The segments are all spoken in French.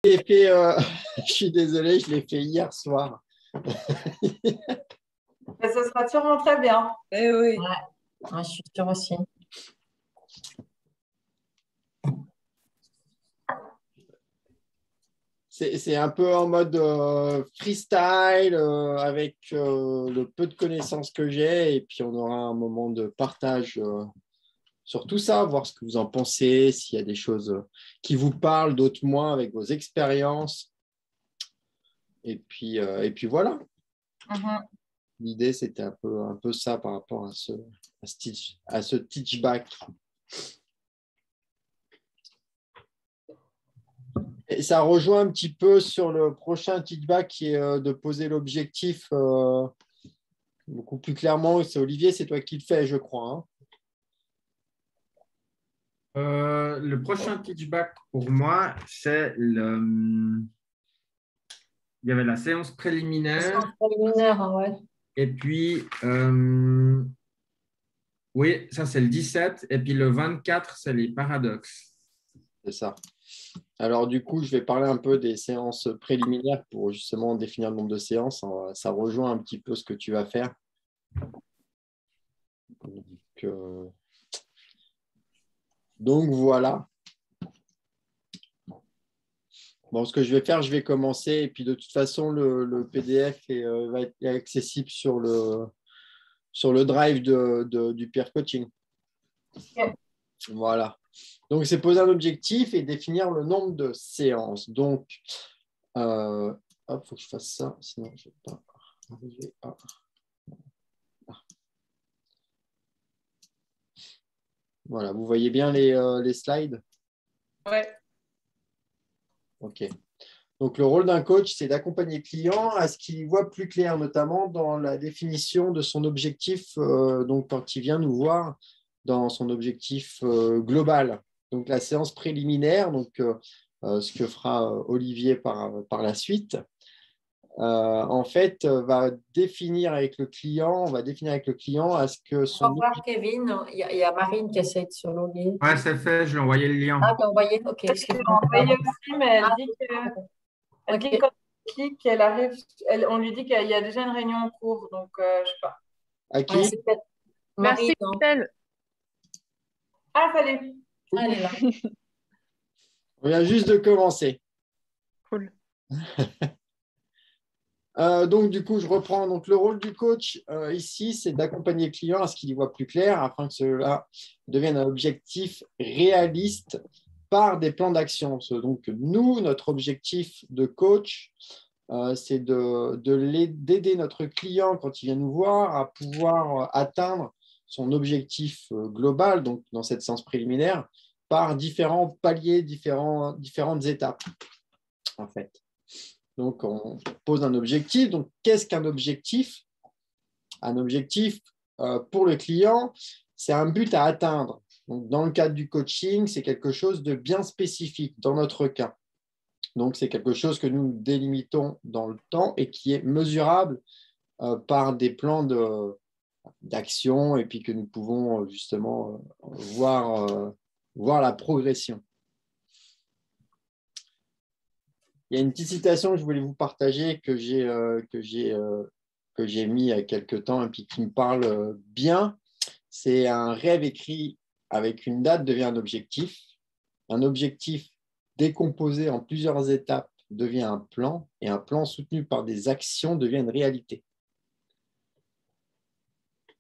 Je l'ai fait, je suis désolé, je l'ai fait hier soir. Mais ce sera sûrement très bien. Eh oui. Ouais, je suis sûre aussi. C'est un peu en mode freestyle avec le peu de connaissances que j'ai et puis on aura un moment de partage sur tout ça, voir ce que vous en pensez, s'il y a des choses qui vous parlent, d'autres moins avec vos expériences. Et puis voilà. L'idée, c'était un peu ça par rapport à ce teach back. Et ça rejoint un petit peu sur le prochain teach back qui est de poser l'objectif beaucoup plus clairement. C'est Olivier, c'est toi qui le fais, je crois. Hein. Le prochain teach back pour moi, c'est le. Il y avait la séance préliminaire. Séance préliminaire, ouais. Et puis, oui, ça c'est le 17. Et puis le 24, c'est les paradoxes. C'est ça. Alors, du coup, je vais parler un peu des séances préliminaires pour justement définir le nombre de séances. Ça rejoint un petit peu ce que tu vas faire. Donc voilà. Bon, ce que je vais faire, je vais commencer. Et puis, de toute façon, le PDF va être accessible sur le drive du peer coaching. Okay. Voilà. Donc, c'est poser un objectif et définir le nombre de séances. Donc, hop, il faut que je fasse ça, sinon je ne vais pas arriver à... Voilà, vous voyez bien les slides? Ouais. OK. Donc, le rôle d'un coach, c'est d'accompagner le client à ce qu'il voit plus clair, notamment dans la définition de son objectif, donc quand il vient nous voir dans son objectif global. Donc, la séance préliminaire, donc, ce que fera Olivier par la suite, en fait, va définir avec le client, on va définir avec le client à ce que son... Au revoir, Kevin. Il y a Marine qui essaie de se loguer. Ouais, c'est fait, je lui ai envoyé le lien. Ah, tu as envoyé? OK. Je l'ai envoyé aussi, mais elle dit que OK. quand elle clique, elle arrive, on lui dit qu'il y a déjà une réunion en cours. Donc, je sais pas. À qui? Ouais, c'est peut-être Merci, Marine, non? Estelle. Ah, salut. Ah, elle est là. On vient juste de commencer. Cool. Donc, du coup, je reprends. Donc, le rôle du coach ici, c'est d'accompagner le client à ce qu'il y voit plus clair afin que cela devienne un objectif réaliste par des plans d'action. Donc, nous, notre objectif de coach, c'est d'aider notre client quand il vient nous voir à pouvoir atteindre son objectif global, donc dans cette séance préliminaire, par différents paliers, différentes étapes, en fait. Donc, on pose un objectif. Donc, qu'est-ce qu'un objectif? Un objectif, pour le client, c'est un but à atteindre. Donc, dans le cadre du coaching, c'est quelque chose de bien spécifique dans notre cas. Donc, c'est quelque chose que nous délimitons dans le temps et qui est mesurable par des plans d'action et puis que nous pouvons justement voir la progression. Il y a une petite citation que je voulais vous partager que j'ai mis il y a quelques temps et puis qui me parle bien. C'est un rêve écrit avec une date devient un objectif. Un objectif décomposé en plusieurs étapes devient un plan et un plan soutenu par des actions devient une réalité.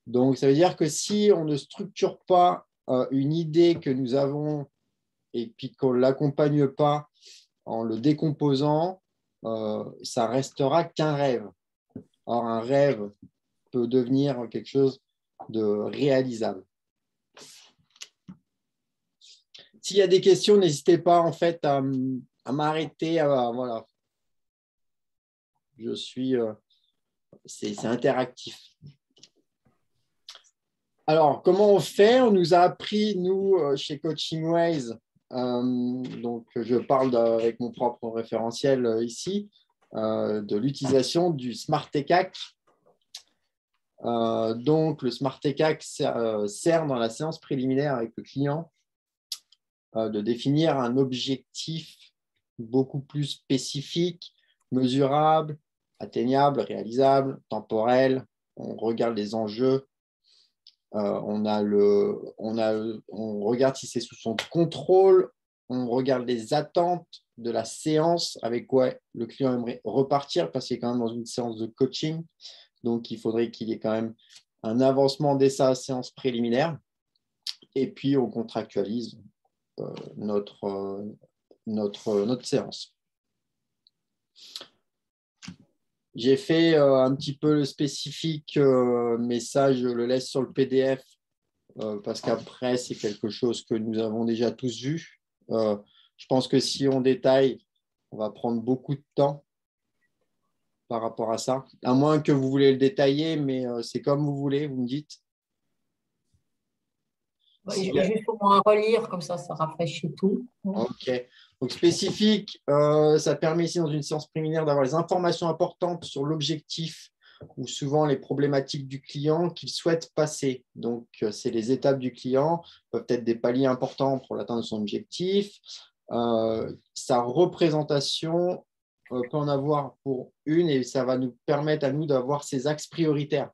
Donc, ça veut dire que si on ne structure pas une idée que nous avons et puis qu'on ne l'accompagne pas en le décomposant, ça restera qu'un rêve. Or, un rêve peut devenir quelque chose de réalisable. S'il y a des questions, n'hésitez pas en fait à m'arrêter. Voilà. Je suis... c'est interactif. Alors, comment on fait? On nous a appris, nous, chez Coaching Ways, donc je parle avec mon propre référentiel ici, de l'utilisation du Smart TCAC. Donc, le Smart TCAC sert dans la séance préliminaire avec le client de définir un objectif beaucoup plus spécifique, mesurable, atteignable, réalisable, temporel. On regarde les enjeux. On regarde si c'est sous son contrôle. On regarde les attentes de la séance avec quoi le client aimerait repartir parce qu'il est quand même dans une séance de coaching. Donc, il faudrait qu'il y ait quand même un avancement dès sa séance préliminaire. Et puis, on contractualise notre séance. J'ai fait un petit peu le spécifique, mais ça, je le laisse sur le PDF parce qu'après, c'est quelque chose que nous avons déjà tous vu. Je pense que si on détaille, on va prendre beaucoup de temps par rapport à ça. À moins que vous voulez le détailler, mais c'est comme vous voulez, vous me dites. Juste pour moi relire, comme ça rafraîchit tout. OK. Donc, spécifique, ça permet ici, dans une séance préliminaire, d'avoir les informations importantes sur l'objectif ou souvent les problématiques du client qu'il souhaite passer. Donc, c'est les étapes du client, peuvent être des paliers importants pour l'atteinte de son objectif. Sa représentation peut en avoir pour une et ça va nous permettre à nous d'avoir ces axes prioritaires.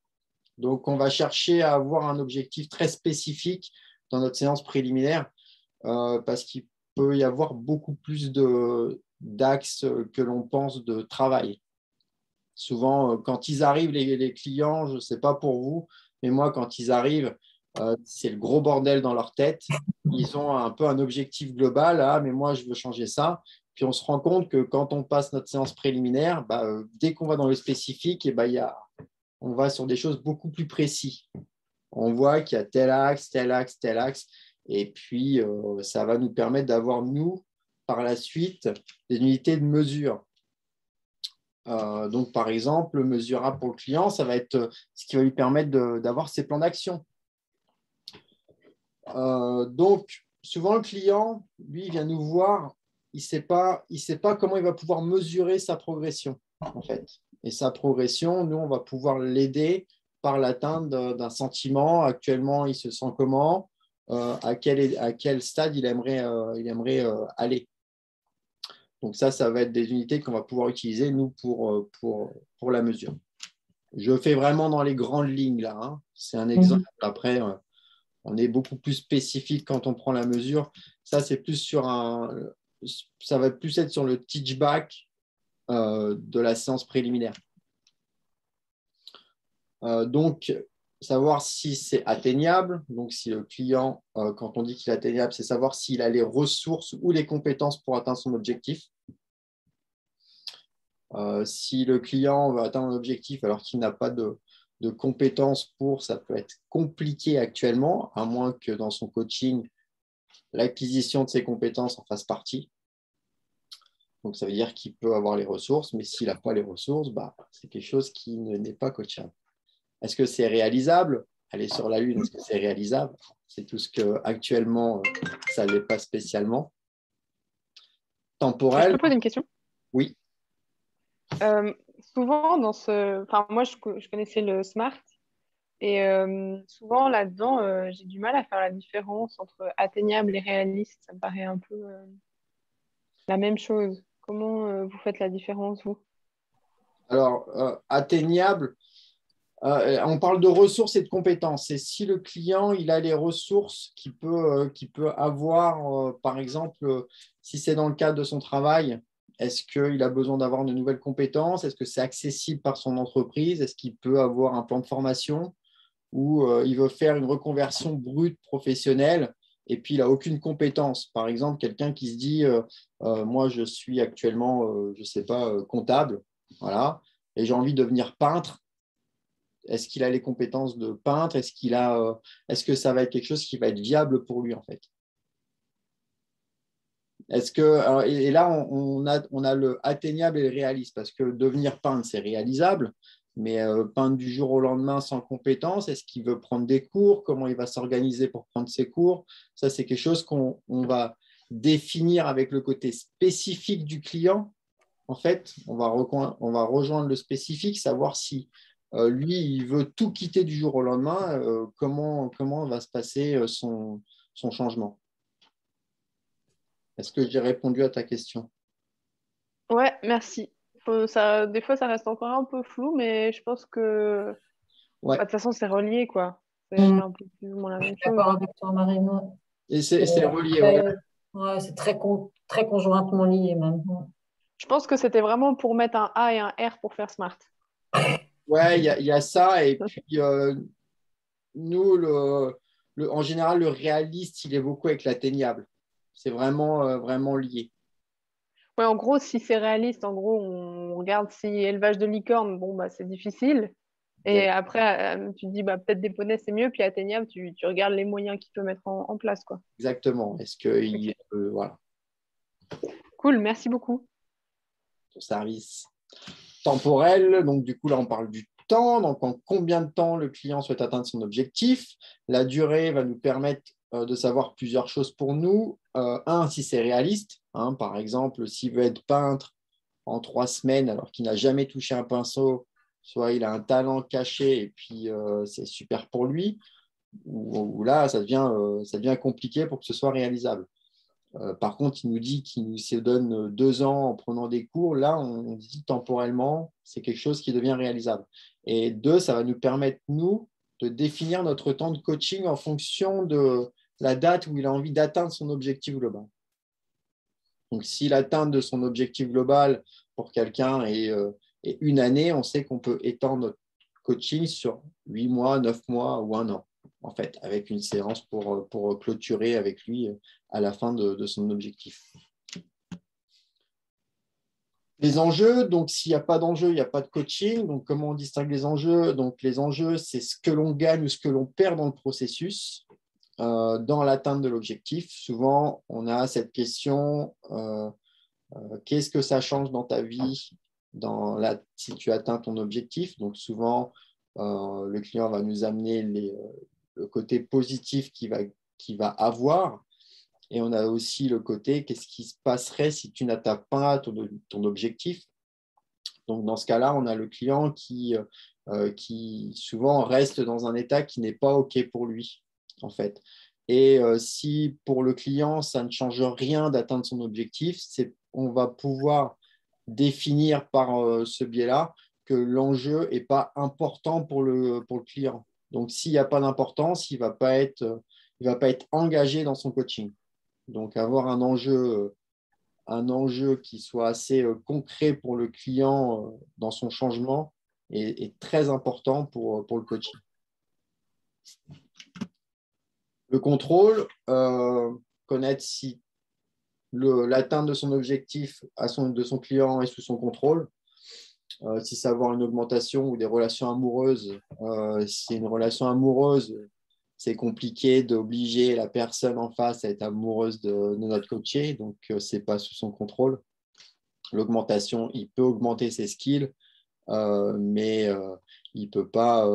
Donc, on va chercher à avoir un objectif très spécifique dans notre séance préliminaire parce qu'il peut y avoir beaucoup plus d'axes que l'on pense de travail. Souvent, quand ils arrivent, les clients, je ne sais pas pour vous, mais moi, quand ils arrivent, c'est le gros bordel dans leur tête. Ils ont un peu un objectif global. Ah, mais moi, je veux changer ça. Puis on se rend compte que quand on passe notre séance préliminaire, dès qu'on va dans le spécifique, on va sur des choses beaucoup plus précises. On voit qu'il y a tel axe, tel axe, tel axe. Et puis, ça va nous permettre d'avoir, nous, par la suite, des unités de mesure. Donc, par exemple, le mesurable pour le client, ça va être ce qui va lui permettre d'avoir ses plans d'action. Donc, souvent, le client, lui, il vient nous voir, il ne sait pas comment il va pouvoir mesurer sa progression, en fait. Et sa progression, nous, on va pouvoir l'aider par l'atteinte d'un sentiment. Actuellement, il se sent comment, à quel stade il aimerait aller. Donc ça va être des unités qu'on va pouvoir utiliser, nous, pour la mesure. Je fais vraiment dans les grandes lignes, là. Hein. C'est un exemple. Après, on est beaucoup plus spécifique quand on prend la mesure. Ça, c'est plus ça va plus être sur le teach back de la séance préliminaire. Donc, savoir si c'est atteignable. Donc, si le client, quand on dit qu'il est atteignable, c'est savoir s'il a les ressources ou les compétences pour atteindre son objectif. Si le client veut atteindre un objectif alors qu'il n'a pas de compétences pour, ça peut être compliqué actuellement, à moins que dans son coaching, l'acquisition de ses compétences en fasse partie. Donc, ça veut dire qu'il peut avoir les ressources, mais s'il n'a pas les ressources, c'est quelque chose qui n'est pas coachable. Est-ce que c'est réalisable? Aller sur la Lune, est-ce que c'est réalisable? C'est tout ce qu'actuellement, ça ne l'est pas spécialement. Temporel? Je peux poser une question? Oui. Souvent, moi, je connaissais le SMART et souvent là-dedans, j'ai du mal à faire la différence entre atteignable et réaliste. Ça me paraît un peu la même chose. Comment vous faites la différence, vous? Alors, atteignable, on parle de ressources et de compétences. Et si le client il a les ressources qu'il peut avoir, par exemple, si c'est dans le cadre de son travail, est-ce qu'il a besoin d'avoir de nouvelles compétences? Est-ce que c'est accessible par son entreprise? Est-ce qu'il peut avoir un plan de formation ou il veut faire une reconversion brute professionnelle et puis il n'a aucune compétence? Par exemple, quelqu'un qui se dit moi, je suis actuellement, je ne sais pas, comptable, voilà, et j'ai envie de devenir peintre. Est-ce qu'il a les compétences de peintre? Est-ce que ça va être quelque chose qui va être viable pour lui, en fait? Et là, on a le atteignable et le réaliste, parce que devenir peintre, c'est réalisable, mais peindre du jour au lendemain sans compétences, est-ce qu'il veut prendre des cours? Comment il va s'organiser pour prendre ses cours? Ça, c'est quelque chose qu'on va définir avec le côté spécifique du client. En fait, on va rejoindre le spécifique, savoir si lui, il veut tout quitter du jour au lendemain, comment va se passer son changement? Est-ce que j'ai répondu à ta question? Ouais, merci. Ça, des fois, ça reste encore un peu flou, mais je pense que Ouais. bah, de toute façon, c'est relié, quoi. C'est Mm. un peu plus ou moins la même chose. D'accord avec toi, Marine. Ouais. Et c'est relié, ouais. Très, ouais, c'est très conjointement lié même. Ouais. Je pense que c'était vraiment pour mettre un A et un R pour faire smart. Ouais, il y a ça. Et puis, nous, en général, le réaliste, il est beaucoup avec l'atteignable. C'est vraiment lié. Ouais, en gros, si c'est réaliste, en gros, on regarde si élevage de licorne, bon, bah, c'est difficile. Et après, tu te dis, bah, peut-être des poneys, c'est mieux. Puis atteignable, tu regardes les moyens qu'il peut mettre en place, quoi. Exactement. Est-ce que Ok. voilà, Cool, merci beaucoup. ton service temporel, donc du coup, là, on parle du temps. Donc, en combien de temps le client souhaite atteindre son objectif. La durée va nous permettre de savoir plusieurs choses pour nous. Un, si c'est réaliste. Hein, par exemple, s'il veut être peintre en 3 semaines alors qu'il n'a jamais touché un pinceau, soit il a un talent caché et puis c'est super pour lui, ou là, ça devient compliqué pour que ce soit réalisable. Par contre, il nous dit qu'il se donne 2 ans en prenant des cours. Là, on dit temporellement, c'est quelque chose qui devient réalisable. Et deux, ça va nous permettre, nous, de définir notre temps de coaching en fonction de la date où il a envie d'atteindre son objectif global. Donc, si l'atteinte de son objectif global pour quelqu'un est 1 année, on sait qu'on peut étendre notre coaching sur 8 mois, 9 mois ou 1 an, en fait, avec une séance pour clôturer avec lui à la fin de son objectif. Les enjeux, donc s'il n'y a pas d'enjeu, il n'y a pas de coaching. Donc, comment on distingue les enjeux? Donc, les enjeux, c'est ce que l'on gagne ou ce que l'on perd dans le processus, dans l'atteinte de l'objectif. Souvent, on a cette question qu'est-ce que ça change dans ta vie si tu atteins ton objectif? Donc, souvent, le client va nous amener le côté positif qu'il va avoir. Et on a aussi le côté qu'est-ce qui se passerait si tu n'atteins pas ton objectif? Donc, dans ce cas-là, on a le client qui souvent reste dans un état qui n'est pas OK pour lui, en fait. Et si pour le client, ça ne change rien d'atteindre son objectif, on va pouvoir définir par ce biais-là que l'enjeu n'est pas important pour le client. Donc, s'il n'y a pas d'importance, il ne va pas être engagé dans son coaching. Donc, avoir un enjeu qui soit assez concret pour le client dans son changement est très important pour le coaching. Le contrôle, connaître si l'atteinte de son objectif de son client est sous son contrôle. Si c'est avoir une augmentation ou des relations amoureuses, si c'est une relation amoureuse, c'est compliqué d'obliger la personne en face à être amoureuse de notre coaché, donc ce n'est pas sous son contrôle. L'augmentation, il peut augmenter ses skills, mais il ne peut pas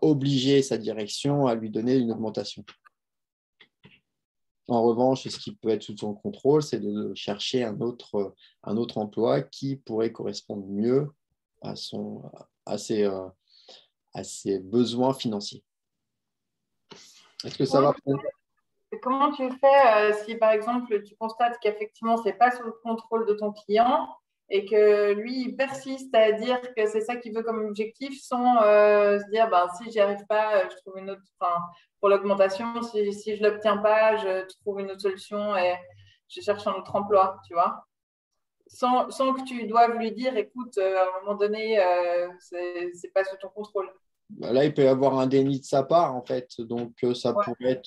obliger sa direction à lui donner une augmentation. En revanche, ce qui peut être sous son contrôle, c'est de chercher un autre emploi qui pourrait correspondre mieux à ses besoins financiers. Est-ce que ça va pour... Comment tu fais si, par exemple, tu constates qu'effectivement, ce n'est pas sous le contrôle de ton client et que lui, il persiste à dire que c'est ça qu'il veut comme objectif sans se dire, ben, si j'y arrive pas, je trouve une autre… Enfin, pour l'augmentation, si je ne l'obtiens pas, je trouve une autre solution et je cherche un autre emploi, tu vois. Sans que tu doives lui dire, écoute, à un moment donné, c'est pas sous ton contrôle. Là, il peut y avoir un déni de sa part, en fait. Donc, Ouais. ça pourrait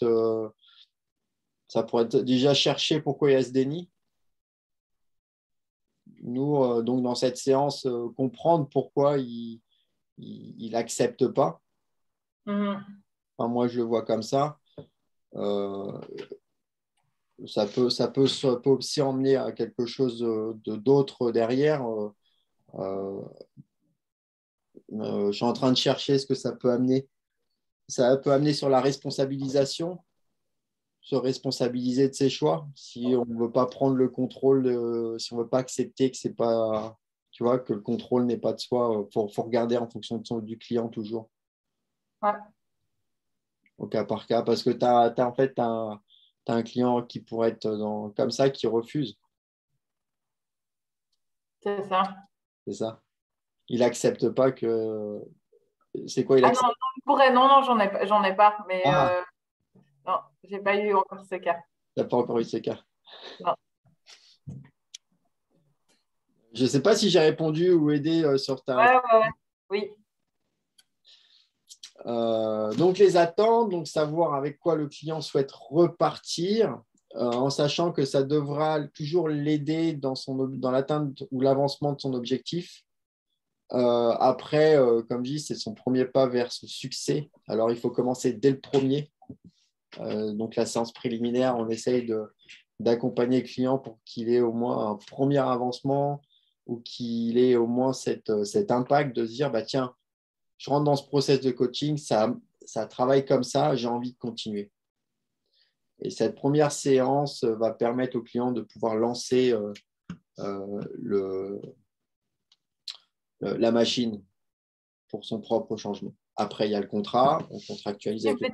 être déjà chercher pourquoi il y a ce déni. Nous, donc, dans cette séance, comprendre pourquoi il n'accepte pas. Mhm. Enfin, moi, je le vois comme ça. Euh, ça peut aussi emmener à quelque chose d'autre derrière. Je suis en train de chercher ce que ça peut amener. Ça peut amener sur la responsabilisation, se responsabiliser de ses choix. Si on ne veut pas prendre le contrôle, si on ne veut pas accepter que c'est pas, tu vois, que le contrôle n'est pas de soi, faut regarder en fonction du client toujours, Ouais. au cas par cas, parce que en fait, t'as un client qui pourrait être comme ça, qui refuse. C'est ça. C'est ça. Il n'accepte pas que… C'est quoi, il Ah accepte… non, non, pourrait, non, j'en ai pas, mais Ah, non, j'ai pas eu encore ce cas. tu n'as pas encore eu ce cas. Non. Je ne sais pas si j'ai répondu ou aidé sur ta… Ouais. Oui. Donc, les attentes, donc savoir avec quoi le client souhaite repartir, en sachant que ça devra toujours l'aider dans l'atteinte ou l'avancement de son objectif. Après, comme je dis, c'est son premier pas vers ce succès. Alors, il faut commencer dès le premier. Donc, la séance préliminaire, on essaye d'accompagner le client pour qu'il ait au moins un premier avancement ou qu'il ait au moins cet impact de se dire, bah, tiens, je rentre dans ce process de coaching, ça travaille comme ça, j'ai envie de continuer. Et cette première séance va permettre au client de pouvoir lancer la machine pour son propre changement. Après, il y a le contrat, on contractualise avec le…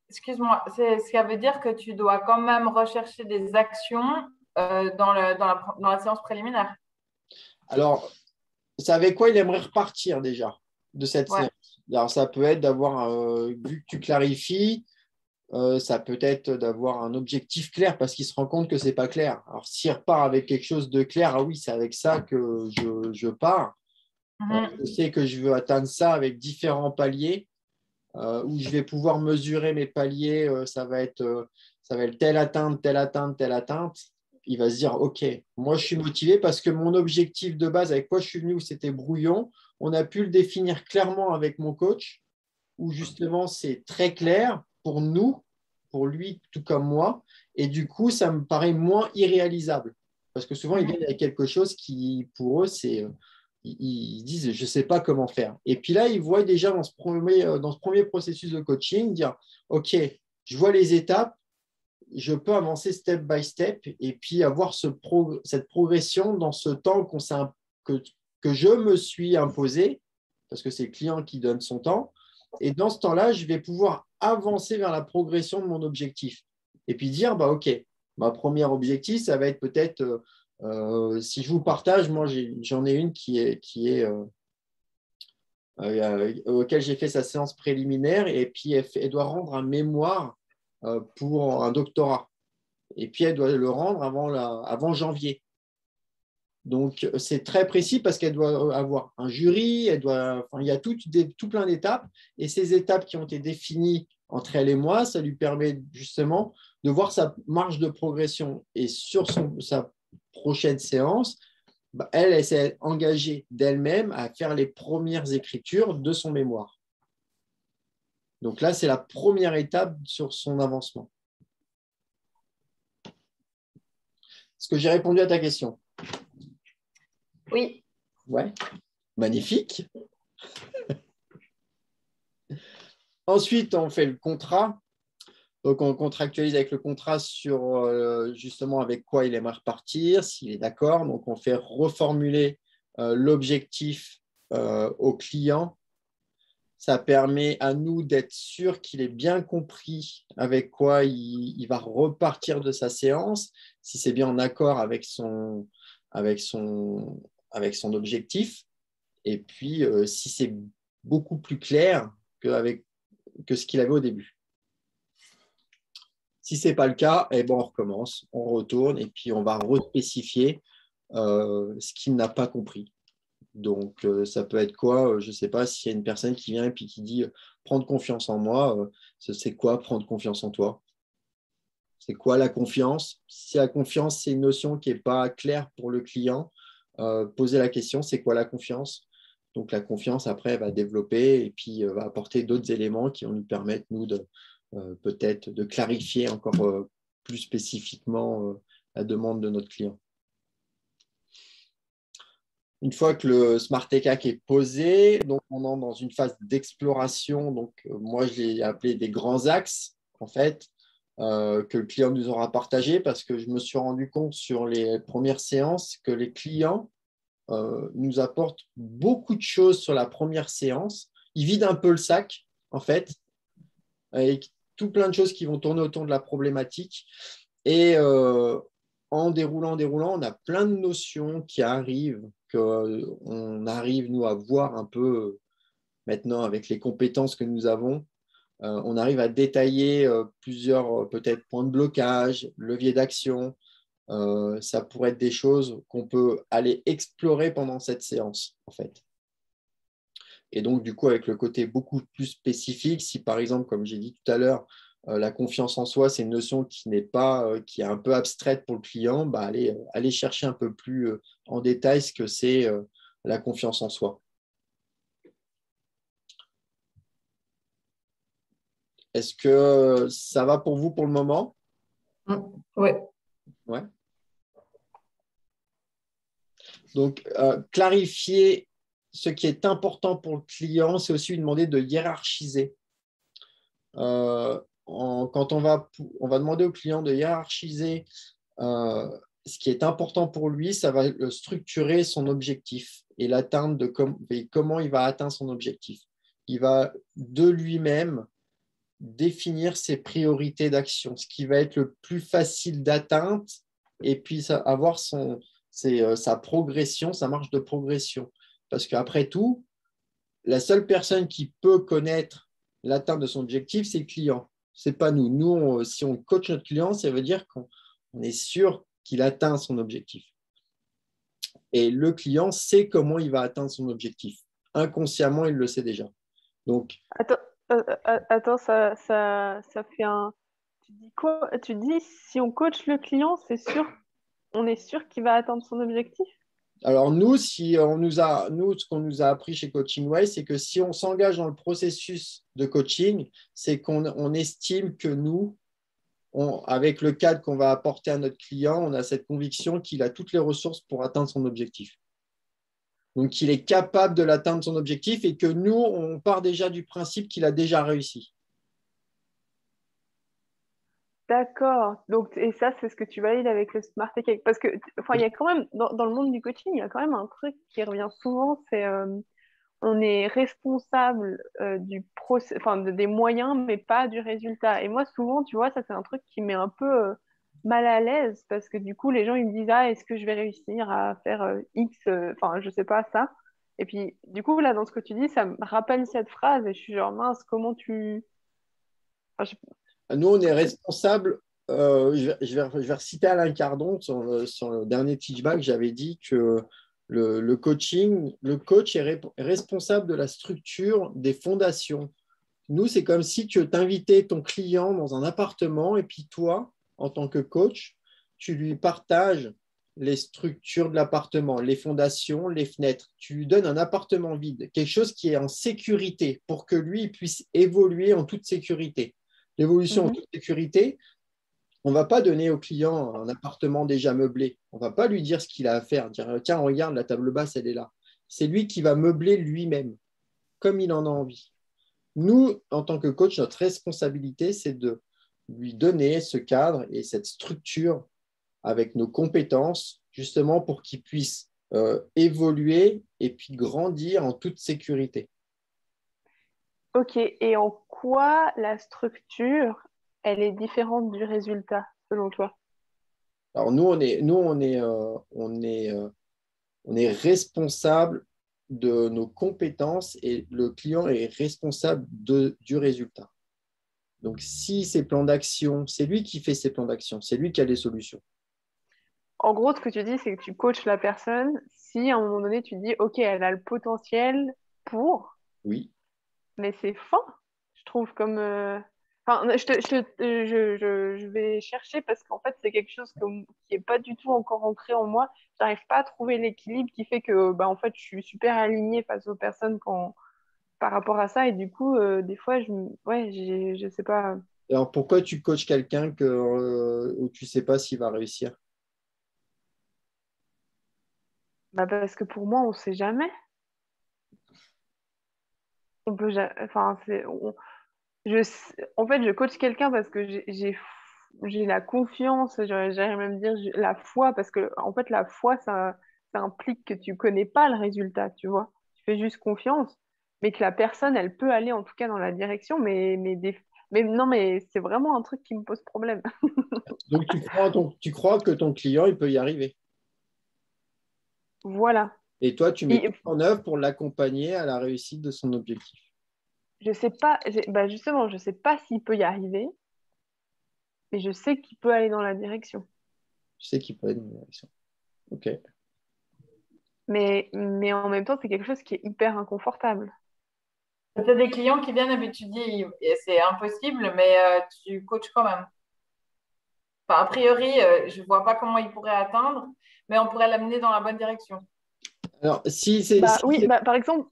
Excuse-moi, ça veut dire que tu dois quand même rechercher des actions dans la séance préliminaire. Alors, c'est avec quoi il aimerait repartir déjà de cette Ouais. séance. Alors, ça peut être d'avoir, vu que tu clarifies, ça peut être d'avoir un objectif clair parce qu'il se rend compte que ce n'est pas clair. Alors, s'il repart avec quelque chose de clair, ah oui, c'est avec ça que je pars. Je sais que je veux atteindre ça avec différents paliers où je vais pouvoir mesurer mes paliers. Ça va être telle atteinte, telle atteinte, telle atteinte. Il va se dire, OK, moi, je suis motivé parce que mon objectif de base, avec quoi je suis venu, où c'était brouillon, on a pu le définir clairement avec mon coach, où justement, c'est très clair pour nous, pour lui, tout comme moi. Et du coup, ça me paraît moins irréalisable. Parce que souvent, ils viennent avec quelque chose qui, pour eux, c'est… Ils disent, je ne sais pas comment faire. Et puis là, ils voient déjà dans ce premier processus de coaching, dire, OK, je vois les étapes, je peux avancer step by step et puis avoir cette progression dans ce temps que je me suis imposé, parce que c'est le client qui donne son temps. Et dans ce temps-là, je vais pouvoir avancer vers la progression de mon objectif. Et puis dire, bah, OK, ma première objectif, ça va être peut-être, si je vous partage, moi, j'en ai une auquel j'ai fait sa séance préliminaire et puis elle doit rendre un mémoire pour un doctorat. Et puis, elle doit le rendre avant janvier. Donc, c'est très précis parce qu'elle doit avoir un jury, il y a tout plein d'étapes. Et ces étapes qui ont été définies entre elle et moi, ça lui permet justement de voir sa marge de progression. Et sur sa prochaine séance, elle s'est engagée d'elle-même à faire les premières écritures de son mémoire. Donc là, c'est la première étape sur son avancement. Est-ce que j'ai répondu à ta question? Oui. Ouais, magnifique. Ensuite, on fait le contrat. Donc, on contractualise avec le contrat sur justement avec quoi il aimerait repartir, s'il est d'accord. Donc, on fait reformuler l'objectif au client. Ça permet à nous d'être sûr qu'il ait bien compris avec quoi il va repartir de sa séance, si c'est bien en accord avec son objectif. Et puis, si c'est beaucoup plus clair que ce qu'il avait au début. Si ce n'est pas le cas, eh ben, on recommence, on retourne et puis on va respécifier ce qu'il n'a pas compris. Donc, ça peut être quoi? Je ne sais pas s'il y a une personne qui vient et puis qui dit prendre confiance en moi. C'est quoi prendre confiance en toi? C'est quoi la confiance? Si la confiance, c'est une notion qui n'est pas claire pour le client, poser la question, c'est quoi la confiance? Donc, la confiance, après, elle va développer et puis va apporter d'autres éléments qui vont nous permettre, nous, peut-être de clarifier encore plus spécifiquement la demande de notre client. Une fois que le Smart TCAC est posé, donc on entre dans une phase d'exploration. Donc, moi, je l'ai appelé des grands axes, en fait, que le client nous aura partagé parce que je me suis rendu compte sur les premières séances que les clients nous apportent beaucoup de choses sur la première séance. Ils vident un peu le sac, en fait, avec tout plein de choses qui vont tourner autour de la problématique. Et en déroulant, on a plein de notions qui arrivent qu'on arrive, nous, à voir un peu maintenant avec les compétences que nous avons, on arrive à détailler plusieurs peut-être points de blocage, leviers d'action. Ça pourrait être des choses qu'on peut aller explorer pendant cette séance, en fait. Et donc, du coup, avec le côté beaucoup plus spécifique, si par exemple, comme j'ai dit tout à l'heure, la confiance en soi, c'est une notion qui n'est pas, qui est un peu abstraite pour le client, bah, aller chercher un peu plus en détail ce que c'est la confiance en soi. Est-ce que ça va pour vous pour le moment? Oui. Ouais. Donc, clarifier ce qui est important pour le client, c'est aussi lui demander de hiérarchiser. Quand on va demander au client de hiérarchiser ce qui est important pour lui, ça va structurer son objectif et l'atteindre et comment il va atteindre son objectif. Il va de lui-même définir ses priorités d'action, ce qui va être le plus facile d'atteinte et puis avoir sa progression, sa marge de progression. Parce qu'après tout, la seule personne qui peut connaître l'atteinte de son objectif, c'est le client. Ce n'est pas nous. Nous, si on coach notre client, ça veut dire qu'on est sûr qu'il atteint son objectif. Et le client sait comment il va atteindre son objectif. Inconsciemment, il le sait déjà. Donc, Attends, ça fait un. Tu dis quoi? Tu dis si on coach le client, c'est sûr, on est sûr qu'il va atteindre son objectif? alors nous, ce qu'on nous a appris chez Coaching Way, c'est que si on s'engage dans le processus de coaching, c'est qu'on estime que nous, avec le cadre qu'on va apporter à notre client, on a cette conviction qu'il a toutes les ressources pour atteindre son objectif. Donc, qu'il est capable de l'atteindre son objectif et que nous, on part déjà du principe qu'il a déjà réussi. D'accord. Donc, et ça, c'est ce que tu valides avec le Smart Cake. Parce que, enfin, il y a quand même, dans le monde du coaching, il y a quand même un truc qui revient souvent, c'est on est responsable des moyens, mais pas du résultat. Et moi, souvent, tu vois, ça, c'est un truc qui met un peu mal à l'aise parce que du coup, les gens, ils me disent, ah, est-ce que je vais réussir à faire X, enfin, je sais pas, ça. Et puis, du coup, là, dans ce que tu dis, ça me rappelle cette phrase et je suis genre, mince, comment tu. Enfin, Nous, on est responsable. Je vais reciter Alain Cardon sur le dernier teachback. J'avais dit que le coach est responsable de la structure des fondations. Nous, c'est comme si tu t'invitais ton client dans un appartement et puis toi, en tant que coach, tu lui partages les structures de l'appartement, les fondations, les fenêtres. Tu lui donnes un appartement vide, quelque chose qui est en sécurité pour que lui puisse évoluer en toute sécurité. L'évolution en toute sécurité, on ne va pas donner au client un appartement déjà meublé. On ne va pas lui dire ce qu'il a à faire, dire tiens, regarde, la table basse, elle est là. C'est lui qui va meubler lui-même, comme il en a envie. Nous, en tant que coach, notre responsabilité, c'est de lui donner ce cadre et cette structure avec nos compétences, justement pour qu'il puisse évoluer et puis grandir en toute sécurité. Ok, et en quoi la structure, elle est différente du résultat, selon toi? Alors nous, on est responsable de nos compétences et le client est responsable du résultat. Donc, si ces plans d'action, c'est lui qui fait ses plans d'action, c'est lui qui a les solutions. En gros, ce que tu dis, c'est que tu coaches la personne si à un moment donné, tu dis, ok, elle a le potentiel pour, Oui. mais c'est fin, je trouve, comme. Enfin, je vais chercher parce qu'en fait, c'est quelque chose qui n'est pas du tout encore ancré en moi. J'arrive pas à trouver l'équilibre qui fait que, bah, en fait, je suis super alignée face aux personnes par rapport à ça. Et du coup, des fois, ouais, je sais pas. Alors, pourquoi tu coaches quelqu'un où tu ne sais pas s'il va réussir? Bah, parce que pour moi, on sait jamais. On peut, enfin, en fait, je coach quelqu'un parce que j'ai la confiance, j'aimerais même dire la foi, parce que en fait, la foi, ça implique que tu connais pas le résultat, tu vois. Tu fais juste confiance, mais que la personne, elle peut aller en tout cas dans la direction, mais non, mais c'est vraiment un truc qui me pose problème. Donc, tu crois que ton client, il peut y arriver. Voilà. Et toi, tu mets Et- tout en œuvre pour l'accompagner à la réussite de son objectif. Je sais pas, bah justement, je sais pas s'il peut y arriver, mais je sais qu'il peut aller dans la direction. Tu sais qu'il peut être une direction. OK. Mais en même temps, c'est quelque chose qui est hyper inconfortable. Tu as des clients qui viennent et puis tu dis, c'est impossible, mais tu coaches quand même. Enfin, a priori, je ne vois pas comment il pourrait atteindre, mais on pourrait l'amener dans la bonne direction. Alors, si c'est. Bah oui, bah, par exemple,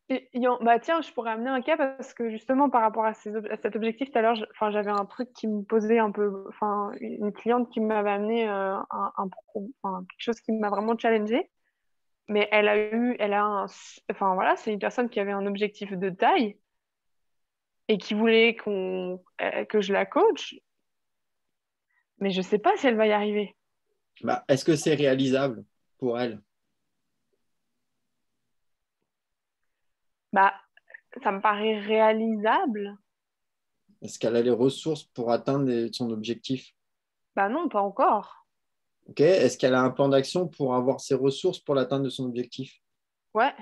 bah tiens, je pourrais amener un cas parce que justement par rapport à, à cet objectif, tout à l'heure, enfin, j'avais un truc qui me posait un peu, enfin, une cliente qui m'avait amené enfin, quelque chose qui m'a vraiment challengée. Mais elle a enfin voilà, c'est une personne qui avait un objectif de taille et qui voulait que je la coach, mais je sais pas si elle va y arriver. Bah, est-ce que c'est réalisable pour elle? Bah, ça me paraît réalisable. Est-ce qu'elle a les ressources pour atteindre son objectif? Bah non, pas encore. OK. Est-ce qu'elle a un plan d'action pour avoir ses ressources pour l'atteinte de son objectif? Ouais.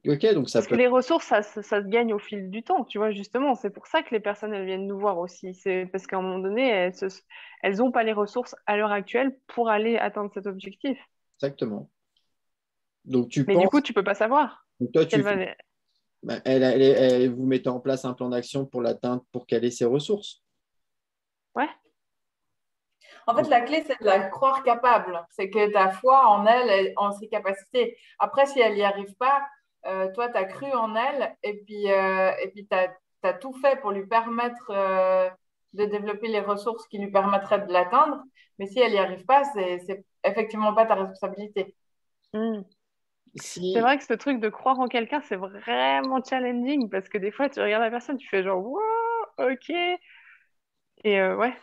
OK, donc ça Parce que peut. les ressources, ça se gagne au fil du temps, tu vois, justement. C'est pour ça que les personnes, elles viennent nous voir aussi. C'est parce qu'à un moment donné, elles ont pas les ressources à l'heure actuelle pour aller atteindre cet objectif. Exactement. Donc, tu Mais du coup, penses. tu peux pas savoir Donc, toi, si elle va. bah, vous mettez en place un plan d'action pour l'atteindre, pour qu'elle ait ses ressources. Ouais, En fait, la clé, c'est de la croire capable. C'est que ta foi en elle, en ses capacités. Après, si elle n'y arrive pas, toi, tu as cru en elle et puis tu as tout fait pour lui permettre de développer les ressources qui lui permettraient de l'atteindre. Mais si elle n'y arrive pas, c'est effectivement pas ta responsabilité. hmm. C'est Si, vrai que ce truc de croire en quelqu'un, c'est vraiment challenging parce que des fois, tu regardes la personne, tu fais genre, wow, ok. Et ouais,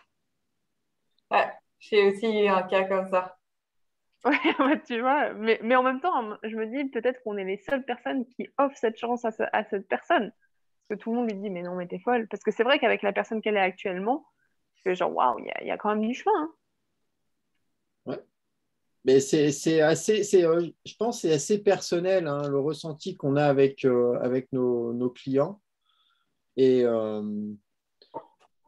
Ouais, j'ai aussi un cas comme ça. ouais, ouais, tu vois. Mais en même temps, je me dis peut-être qu'on est les seules personnes qui offrent cette chance à cette personne. Parce que tout le monde lui dit, mais non, mais t'es folle. Parce que c'est vrai qu'avec la personne qu'elle est actuellement, tu fais genre, waouh, il y a quand même du chemin, hein. ouais. Mais c'est assez, je pense que c'est assez personnel, hein, le ressenti qu'on a avec nos clients. Et,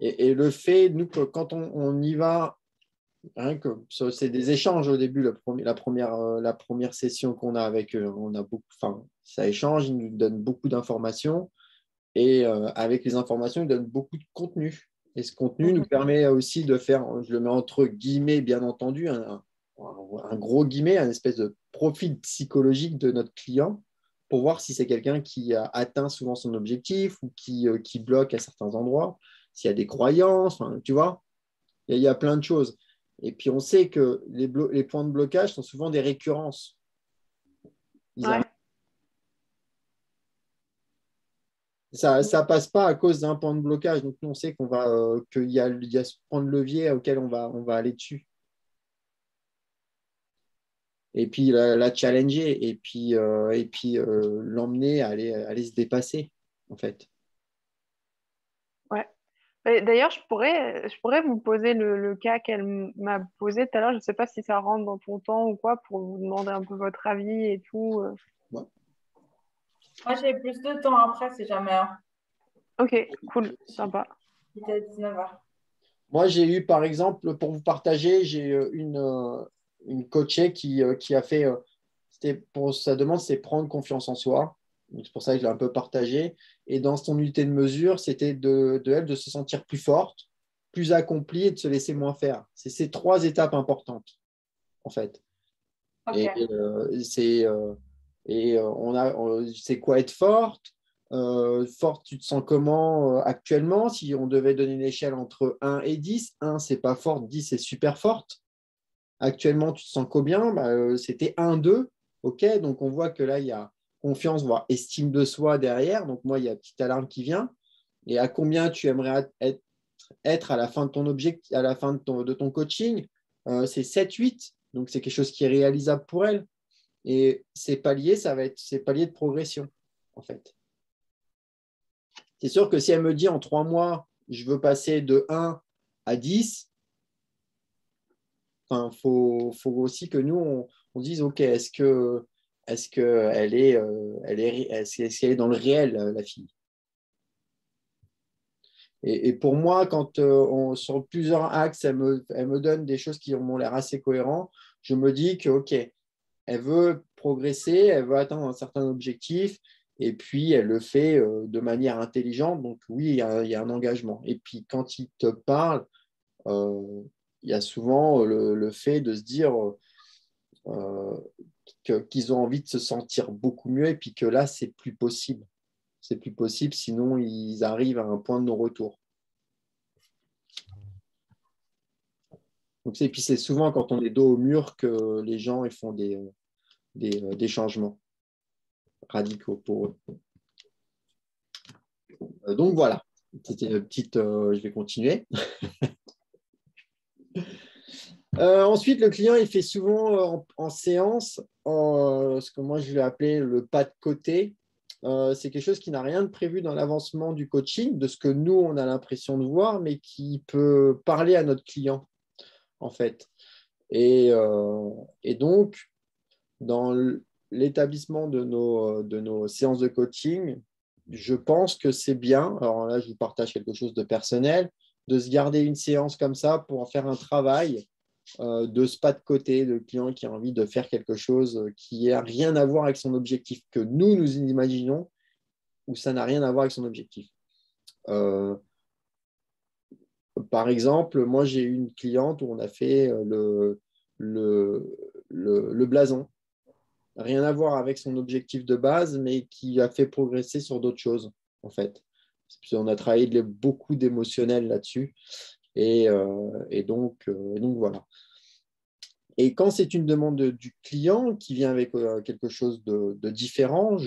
et le fait, nous, que quand on y va, hein, que c'est des échanges au début, la première session qu'on a avec eux, on a beaucoup, enfin, ça échange, ils nous donnent beaucoup d'informations et avec les informations, ils donnent beaucoup de contenu. Et ce contenu nous Mhm. permet aussi de faire, je le mets entre guillemets, bien entendu, un gros guillemet, un espèce de profil psychologique de notre client pour voir si c'est quelqu'un qui a atteint souvent son objectif ou qui bloque à certains endroits, s'il y a des croyances, enfin, tu vois, il y a plein de choses. Et puis on sait que les points de blocage sont souvent des récurrences. Ils Ouais, arrivent. Ça ne passe pas à cause d'un point de blocage. Donc nous, on sait qu'il y a ce point de levier auquel on va aller dessus. Et puis la challenger et puis l'emmener à aller se dépasser, en fait. ouais. Et d'ailleurs, je pourrais vous poser le cas qu'elle m'a posé tout à l'heure. Je ne sais pas si ça rentre dans ton temps ou quoi, pour vous demander un peu votre avis et tout. Ouais. Moi, j'ai plus de temps après, si jamais. Hein. Ok, cool, sympa. Il est 19h. Moi, j'ai eu, par exemple, pour vous partager, j'ai une coachée qui a fait, pour sa demande, c'est prendre confiance en soi. Donc, c'est pour ça que je l'ai un peu partagé. Et dans son unité de mesure, c'était de elle de se sentir plus forte, plus accomplie et de se laisser moins faire. C'est ces trois étapes importantes, en fait. Et, Ok. c'est quoi être forte? Forte, tu te sens comment actuellement? Si on devait donner une échelle entre 1 et 10, 1, c'est pas forte, 10, c'est super forte. Actuellement, tu te sens combien? Bah, c'était 1, 2. OK, donc on voit que là, il y a confiance, voire estime de soi derrière. Donc moi, il y a une petite alarme qui vient. Et à combien tu aimerais être à la fin de ton objectif, à la fin de ton coaching? C'est 7, 8. Donc c'est quelque chose qui est réalisable pour elle. Et ces paliers, ça va être ces paliers de progression, en fait. C'est sûr que si elle me dit en 3 mois, je veux passer de 1 à 10, il faut aussi que nous, on dise, OK, est-ce que est-ce qu'elle est, est-ce qu'elle est dans le réel, la fille? Et pour moi, quand sur plusieurs axes, elle me donne des choses qui m'ont l'air assez cohérentes, je me dis que, OK, elle veut progresser, elle veut atteindre un certain objectif, et puis elle le fait de manière intelligente. Donc oui, il y a un engagement. Et puis quand il te parle, il y a souvent le fait de se dire euh, qu'ils ont envie de se sentir beaucoup mieux, et puis que là, c'est plus possible. C'est plus possible, sinon ils arrivent à un point de non-retour. Donc, et puis c'est souvent quand on est dos au mur que les gens ils font des changements radicaux pour eux. Donc voilà, c'était une petite. Je vais continuer. Ensuite, le client il fait souvent en séance ce que moi je vais appeler le pas de côté. C'est quelque chose qui n'a rien de prévu dans l'avancement du coaching, de ce que nous on a l'impression de voir, mais qui peut parler à notre client en fait. Et donc, dans l'établissement de nos séances de coaching, je pense que c'est bien, alors là je vous partage quelque chose de personnel, de se garder une séance comme ça pour en faire un travail de ce pas de côté, de client qui a envie de faire quelque chose qui n'a rien à voir avec son objectif, que nous imaginons, ou ça n'a rien à voir avec son objectif. Par exemple, moi j'ai eu une cliente où on a fait le blason. Rien à voir avec son objectif de base, mais qui a fait progresser sur d'autres choses, en fait. On a travaillé beaucoup d'émotionnel là-dessus. Et donc, voilà. Et quand c'est une demande du client qui vient avec quelque chose de différent,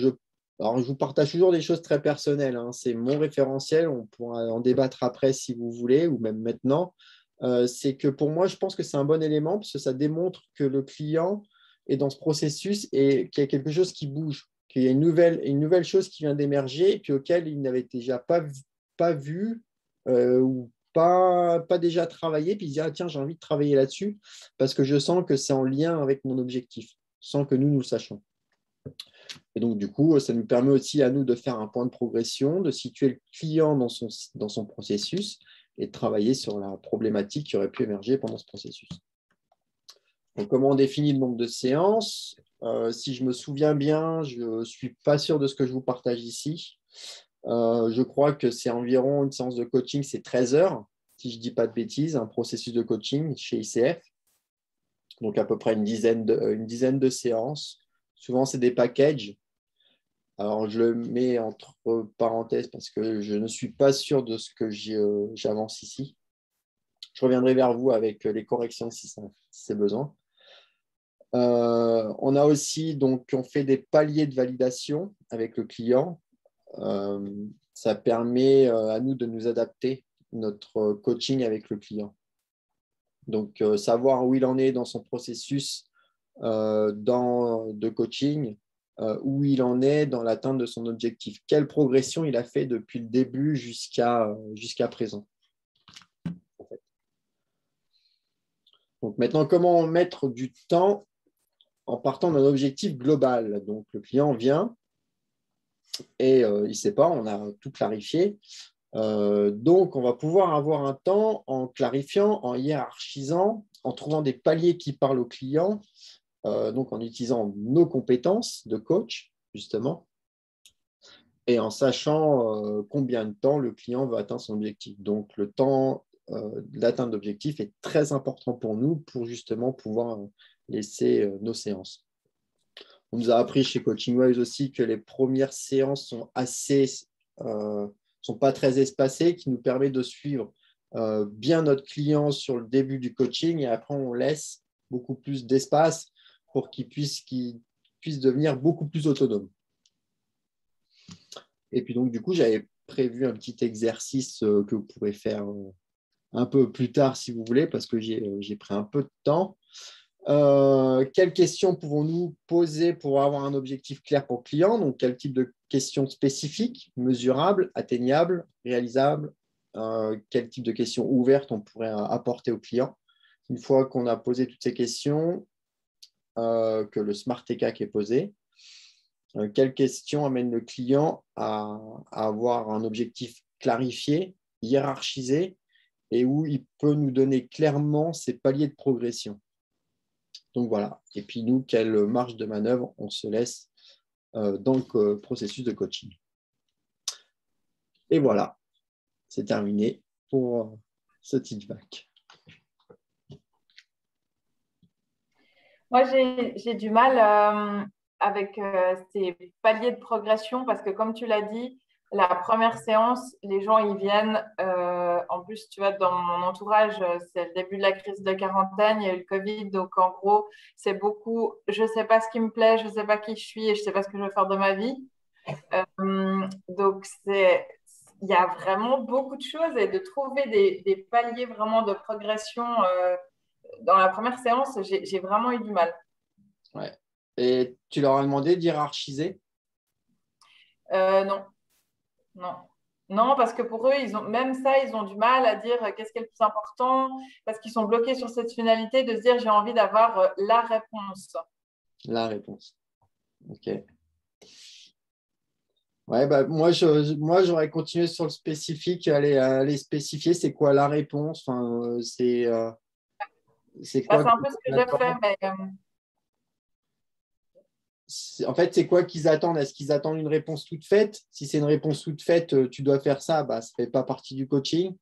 alors je vous partage toujours des choses très personnelles. Hein. C'est mon référentiel, on pourra en débattre après si vous voulez, ou même maintenant. C'est que pour moi, je pense que c'est un bon élément parce que ça démontre que le client est dans ce processus et qu'il y a quelque chose qui bouge, qu'il y a une nouvelle chose qui vient d'émerger et puis auquel il n'avait déjà pas vu ou pas déjà travaillé, puis il dit, ah, tiens, j'ai envie de travailler là-dessus parce que je sens que c'est en lien avec mon objectif, sans que nous le sachions. Et donc, du coup, ça nous permet aussi à nous de faire un point de progression, de situer le client dans son processus et de travailler sur la problématique qui aurait pu émerger pendant ce processus. Donc, comment on définit le nombre de séances? Si je me souviens bien, je ne suis pas sûr de ce que je vous partage ici. Je crois que c'est environ une séance de coaching, c'est 13 heures, si je ne dis pas de bêtises, un processus de coaching chez ICF. Donc, à peu près une dizaine de séances. Souvent, c'est des packages. Alors, je le mets entre parenthèses parce que je ne suis pas sûr de ce que j'avance ici. Je reviendrai vers vous avec les corrections si c'est besoin. On a aussi, donc, on fait des paliers de validation avec le client. Ça permet à nous de nous adapter notre coaching avec le client. Donc, savoir où il en est dans son processus de coaching, où il en est dans l'atteinte de son objectif, quelle progression il a fait depuis le début jusqu'à présent. En fait. Donc maintenant, comment mettre du temps en partant d'un objectif global? Donc le client vient et il ne sait pas, on a tout clarifié. Donc on va pouvoir avoir un temps en clarifiant, en hiérarchisant, en trouvant des paliers qui parlent au client. Donc en utilisant nos compétences de coach, justement, et en sachant combien de temps le client va atteindre son objectif. Donc le temps d'atteinte d'objectif est très important pour nous pour justement pouvoir laisser nos séances. On nous a appris chez Coaching Wise aussi que les premières séances sont pas très espacées, qui nous permet de suivre bien notre client sur le début du coaching et après on laisse beaucoup plus d'espace pour qu'il puisse devenir beaucoup plus autonome. Et puis donc, du coup, j'avais prévu un petit exercice que vous pourrez faire un peu plus tard si vous voulez, parce que j'ai pris un peu de temps. Quelles questions pouvons-nous poser pour avoir un objectif clair pour le client? Donc, quel type de questions spécifiques, mesurables, atteignables, réalisables? Quel type de questions ouvertes on pourrait apporter au client? Une fois qu'on a posé toutes ces questions, que le Smart TK est posé, Quelles questions amènent le client à avoir un objectif clarifié, hiérarchisé, et où il peut nous donner clairement ses paliers de progression. Donc voilà. Et puis nous, quelle marge de manœuvre on se laisse dans le processus de coaching. Et voilà, c'est terminé pour ce teachback. Moi, j'ai du mal avec ces paliers de progression parce que, comme tu l'as dit, la première séance, les gens, ils viennent. En plus, tu vois, dans mon entourage, c'est le début de la crise de quarantaine, il y a eu le Covid. Donc, en gros, c'est beaucoup, je ne sais pas ce qui me plaît, je ne sais pas qui je suis et je ne sais pas ce que je veux faire de ma vie. Donc, il y a vraiment beaucoup de choses et de trouver des paliers vraiment de progression dans la première séance, j'ai vraiment eu du mal. Ouais. Et tu leur as demandé d'hiérarchiser? Non, non. Non, parce que pour eux, même ça, ils ont du mal à dire qu'est-ce qui est le plus important, parce qu'ils sont bloqués sur cette finalité de se dire j'ai envie d'avoir la réponse. La réponse. Ok. Ouais, bah, moi, j'aurais continué sur le spécifique, aller spécifier c'est quoi la réponse. Enfin, c'est quoi C'est un peu ce que j'ai fait, mais en fait, c'est quoi qu'ils attendent? Est-ce qu'ils attendent une réponse toute faite? Si c'est une réponse toute faite, tu dois faire ça, bah, ça ne fait pas partie du coaching.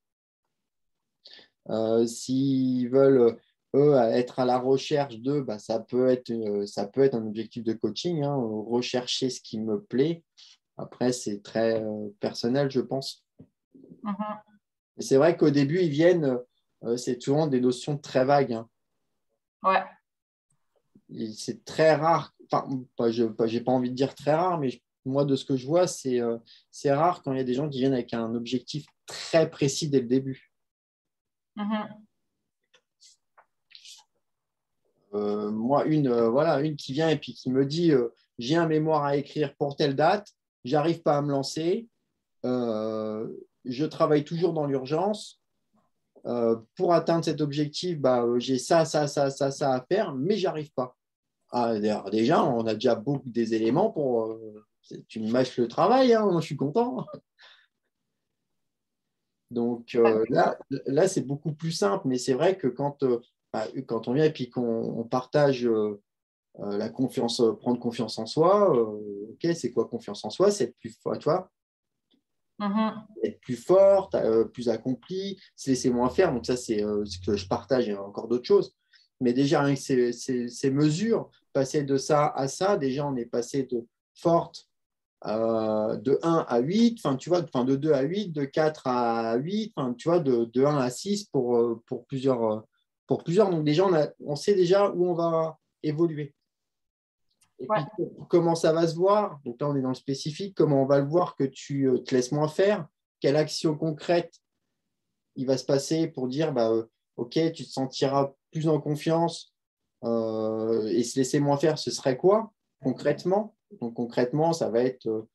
S'ils veulent, eux, être à la recherche d'eux, bah, ça peut être un objectif de coaching, hein, rechercher ce qui me plaît. Après, c'est très personnel, je pense. Et c'est vrai qu'au début, ils viennent, c'est souvent des notions très vagues. Hein. Ouais. C'est très rare, enfin, j'ai pas envie de dire très rare, mais moi, de ce que je vois, c'est rare quand il y a des gens qui viennent avec un objectif très précis dès le début. Moi, une qui vient et puis qui me dit j'ai un mémoire à écrire pour telle date, j'arrive pas à me lancer, je travaille toujours dans l'urgence. Pour atteindre cet objectif, bah, j'ai ça à faire, mais j'arrive pas. Ah, déjà, on a déjà beaucoup des éléments pour. Tu me mâches le travail, hein, je suis content. Donc là c'est beaucoup plus simple, mais c'est vrai que quand on vient et puis qu'on partage la confiance, prendre confiance en soi, ok, c'est quoi confiance en soi? C'est être plus fort, tu vois, être plus forte, plus accompli, se laisser moins faire. Donc ça, c'est ce que je partage et encore d'autres choses. Mais déjà, avec ces mesures, passer de ça à ça, déjà, on est passé de forte de 1 à 8, tu vois, de 2 à 8, de 4 à 8, tu vois, de 1 à 6 pour plusieurs. Donc déjà, on sait déjà où on va évoluer. Et puis, comment ça va se voir? Donc là, on est dans le spécifique. Comment on va le voir que tu te laisses moins faire? Quelle action concrète il va se passer pour dire, bah, OK, tu te sentiras plus en confiance et se laisser moins faire, ce serait quoi concrètement? Donc concrètement, ça va être,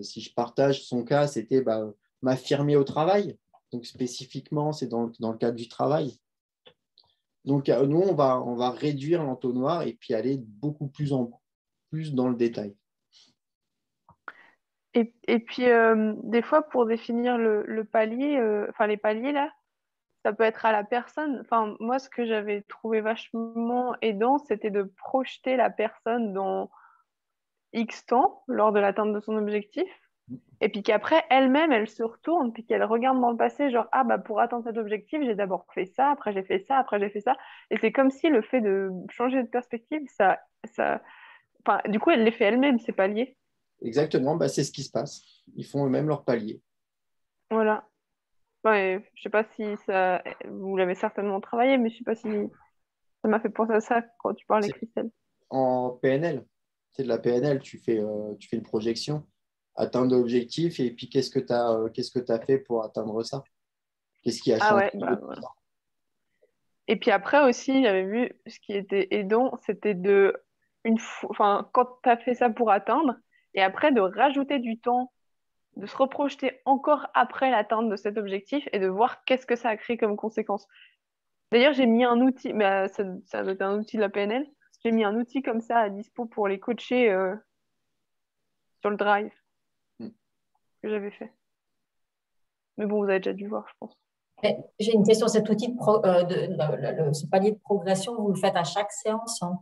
si je partage son cas, c'était m'affirmer au travail. Donc spécifiquement, c'est dans le cadre du travail. Donc nous, on va réduire l'entonnoir et puis aller beaucoup plus dans le détail. Et puis, des fois, pour définir le palier, enfin les paliers là, ça peut être à la personne. Enfin, moi, ce que j'avais trouvé vachement aidant, c'était de projeter la personne dans X temps lors de l'atteinte de son objectif. Et puis qu'après, elle-même, elle se retourne, puis qu'elle regarde dans le passé, genre, ah bah pour atteindre cet objectif, j'ai d'abord fait ça, après j'ai fait ça, après j'ai fait ça. Et c'est comme si le fait de changer de perspective, enfin, du coup, elle les fait elle-même, ces paliers. Exactement, c'est ce qui se passe. Ils font eux-mêmes leur palier. Voilà. Ouais, je sais pas si ça, vous l'avez certainement travaillé, mais je sais pas si ça m'a fait penser à ça quand tu parlais, Christelle. En PNL, c'est de la PNL, tu fais une projection, atteindre l'objectif, et puis qu'est-ce que tu as fait pour atteindre ça? Qu'est-ce qui a Ah changé? ouais, bah, voilà. Et puis après aussi, j'avais vu ce qui était aidant, c'était enfin, quand tu as fait ça pour atteindre, et après de rajouter du temps, de se reprojeter encore après l'atteinte de cet objectif et de voir qu'est-ce que ça a créé comme conséquence. D'ailleurs, j'ai mis un outil, mais ça doit être un outil de la PNL, j'ai mis un outil comme ça à dispo pour les coacher sur le drive Mm. que j'avais fait. Mais bon, vous avez déjà dû voir, je pense. J'ai une question. Cet outil ce palier de progression, vous le faites à chaque séance, hein?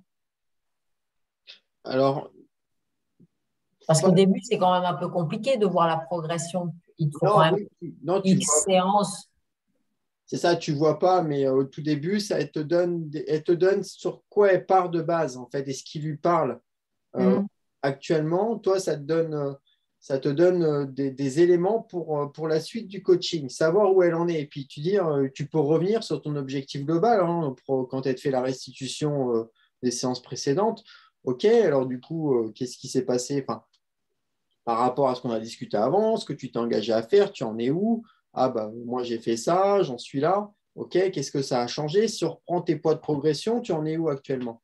Alors, Parce qu'au début, c'est quand même un peu compliqué de voir la progression. Il faut quand non, même oui, non, tu X vois, séances. c'est ça, tu vois pas, mais au tout début, elle te donne sur quoi elle part de base, en fait, et ce qui lui parle. Euh, Mhm. actuellement, toi, ça te donne des éléments pour la suite du coaching, savoir où elle en est. Et puis, tu peux revenir sur ton objectif global hein, quand tu as fait la restitution des séances précédentes. OK, alors du coup, qu'est-ce qui s'est passé enfin, par rapport à ce qu'on a discuté avant, ce que tu t'es engagé à faire, tu en es où? Ah, bah, moi, j'ai fait ça, j'en suis là. OK, qu'est-ce que ça a changé? Si on reprend tes poids de progression, tu en es où actuellement?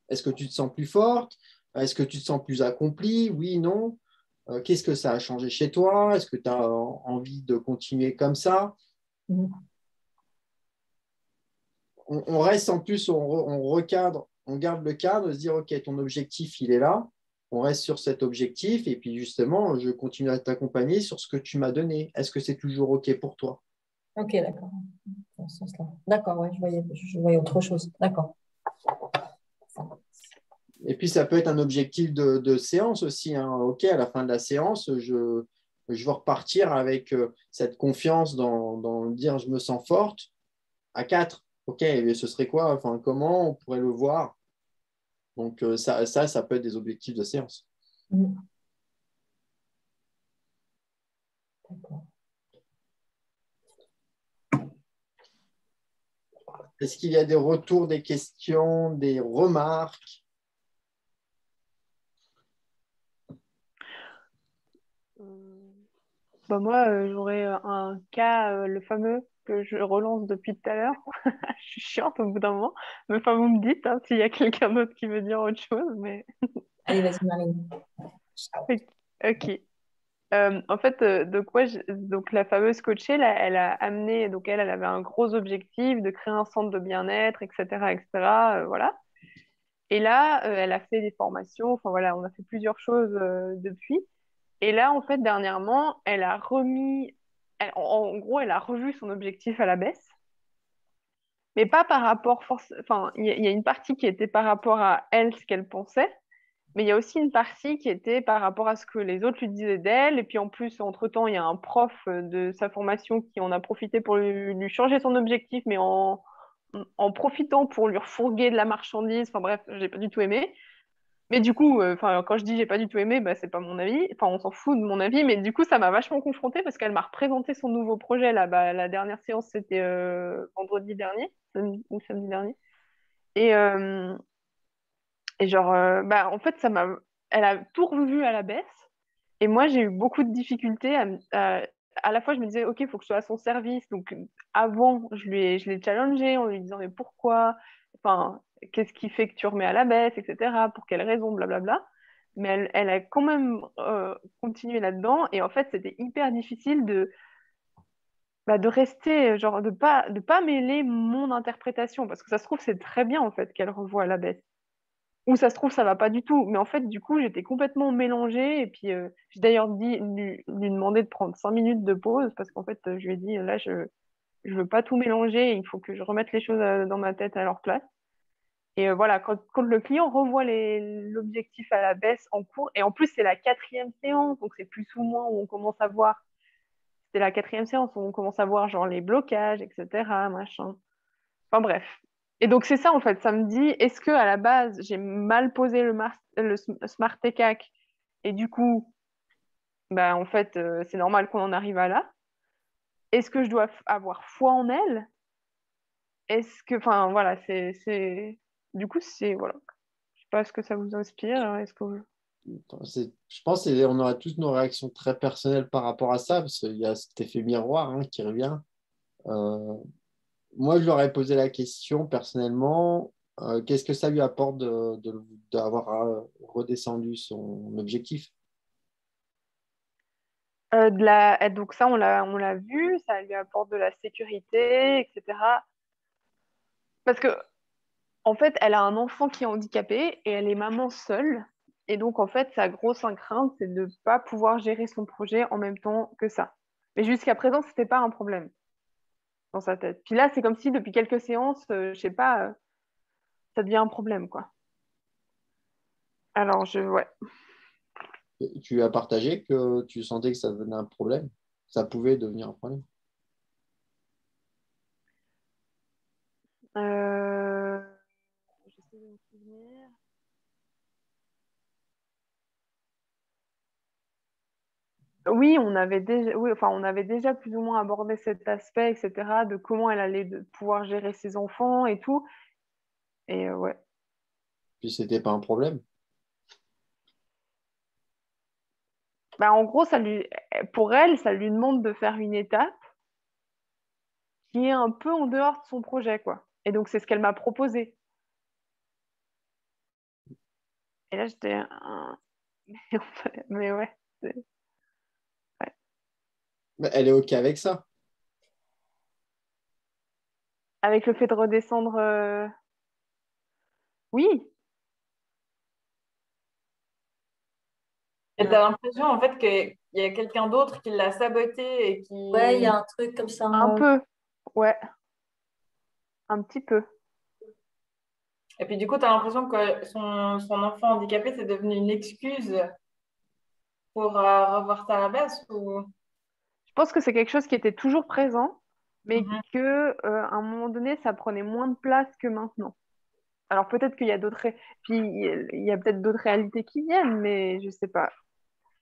Est-ce que tu te sens plus forte? Est-ce que tu te sens plus accomplie? Oui, non. Qu'est-ce que ça a changé chez toi? Est-ce que tu as envie de continuer comme ça? Mhm. On reste en plus, on recadre, on garde le cadre, se dire, OK, ton objectif, il est là. On reste sur cet objectif et puis justement, je continue à t'accompagner sur ce que tu m'as donné. Est-ce que c'est toujours OK pour toi? Ok, d'accord. Dans ce sens-là. D'accord, ouais, je voyais autre chose. D'accord. Et puis, ça peut être un objectif de séance aussi. Hein. OK, à la fin de la séance, je veux repartir avec cette confiance dans dire je me sens forte à 4. OK, et ce serait quoi? Enfin, comment on pourrait le voir? Donc, ça peut être des objectifs de séance. Mhm. D'accord. Est-ce qu'il y a des retours, des questions, des remarques? Bah moi, j'aurais un cas, le fameux que je relance depuis tout à l'heure. Je suis chiante au bout d'un moment. Mais enfin, vous me dites hein, s'il y a quelqu'un d'autre qui veut dire autre chose. Mais Allez, vas-y, Marine. ok. En fait, donc la fameuse coachée, là, elle a amené, donc elle avait un gros objectif de créer un centre de bien-être, etc., etc. Voilà. Et là, elle a fait des formations. Enfin voilà, on a fait plusieurs choses depuis. Et là, en fait, dernièrement, elle a remis, en gros, elle a revu son objectif à la baisse, mais pas par rapport enfin, il y a une partie qui était par rapport à elle, ce qu'elle pensait, mais il y a aussi une partie qui était par rapport à ce que les autres lui disaient d'elle. Et puis en plus, entre-temps, il y a un prof de sa formation qui en a profité pour lui changer son objectif, mais en profitant pour lui refourguer de la marchandise. Enfin bref, j'ai pas du tout aimé. Mais du coup, quand je dis j'ai pas du tout aimé, bah, c'est pas mon avis. Enfin, on s'en fout de mon avis, mais du coup, ça m'a vachement confrontée parce qu'elle m'a représenté son nouveau projet. Là, bah, la dernière séance, c'était vendredi dernier, ou samedi dernier. Et, euh, et genre, bah, en fait, elle a tout revu à la baisse. Et moi, j'ai eu beaucoup de difficultés à la fois, je me disais, OK, il faut que je sois à son service. Donc, avant, je l'ai challengé en lui disant, mais pourquoi? Enfin, qu'est-ce qui fait que tu remets à la baisse, etc. Pour quelles raisons, blablabla. Mais elle a quand même continué là-dedans. Et en fait, c'était hyper difficile de rester, genre, de pas mêler mon interprétation. Parce que ça se trouve, c'est très bien, en fait, qu'elle revoie à la baisse. Ou ça se trouve, ça va pas du tout. Mais en fait, du coup, j'étais complètement mélangée. Et puis, j'ai d'ailleurs lui demandé de prendre 5 minutes de pause parce qu'en fait, je lui ai dit, là, je veux pas tout mélanger. Il faut que je remette les choses dans ma tête à leur place. Et voilà, quand le client revoit l'objectif à la baisse en cours, et en plus, c'est la quatrième séance, donc c'est plus ou moins où on commence à voir, c'est la quatrième séance où on commence à voir genre les blocages, etc., machin. Enfin bref. Et donc c'est ça en fait, ça me dit, est-ce que à la base j'ai mal posé le Smart TCAC et du coup, bah, en fait c'est normal qu'on en arrive à là. Est-ce que je dois avoir foi en elle? Est-ce que, enfin voilà, du coup c'est voilà. Je sais pas ce que ça vous inspire. Est-ce que Je pense qu'on aura tous nos réactions très personnelles par rapport à ça, parce qu'il y a cet effet miroir hein, qui revient. Euh, Moi, je leur ai posé la question personnellement, qu'est-ce que ça lui apporte d'avoir redescendu son objectif? donc ça on l'a vu, ça lui apporte de la sécurité, etc. Parce que en fait, elle a un enfant qui est handicapé et elle est maman seule. Et donc, en fait, sa grosse crainte, c'est de ne pas pouvoir gérer son projet en même temps que ça. Mais jusqu'à présent, ce n'était pas un problème dans sa tête. Puis là, c'est comme si depuis quelques séances, je sais pas, ça devient un problème, quoi. Alors, ouais. Tu as partagé que tu sentais que ça devenait un problème, ça pouvait devenir un problème. J'essaie de me souvenir. Oui, on avait déjà plus ou moins abordé cet aspect, etc., de comment elle allait pouvoir gérer ses enfants et tout. Et ouais. Puis c'était pas un problème. Bah, en gros, pour elle, ça lui demande de faire une étape qui est un peu en dehors de son projet, quoi. Et donc, c'est ce qu'elle m'a proposé. Et là, j'étais... Mais ouais. Ouais. Mais elle est OK avec ça. Avec le fait de redescendre... Oui. Et tu as l'impression en fait qu'il y a quelqu'un d'autre qui l'a saboté et qui. Ouais, il y a un truc comme ça. Un peu. Ouais. Un petit peu. Et puis du coup, tu as l'impression que son enfant handicapé, c'est devenu une excuse pour revoir ça à la baisse ou. Je pense que c'est quelque chose qui était toujours présent, mais Mhm. que à un moment donné, ça prenait moins de place que maintenant. Alors peut-être qu'il y a puis il y a peut-être d'autres réalités qui viennent, mais je sais pas.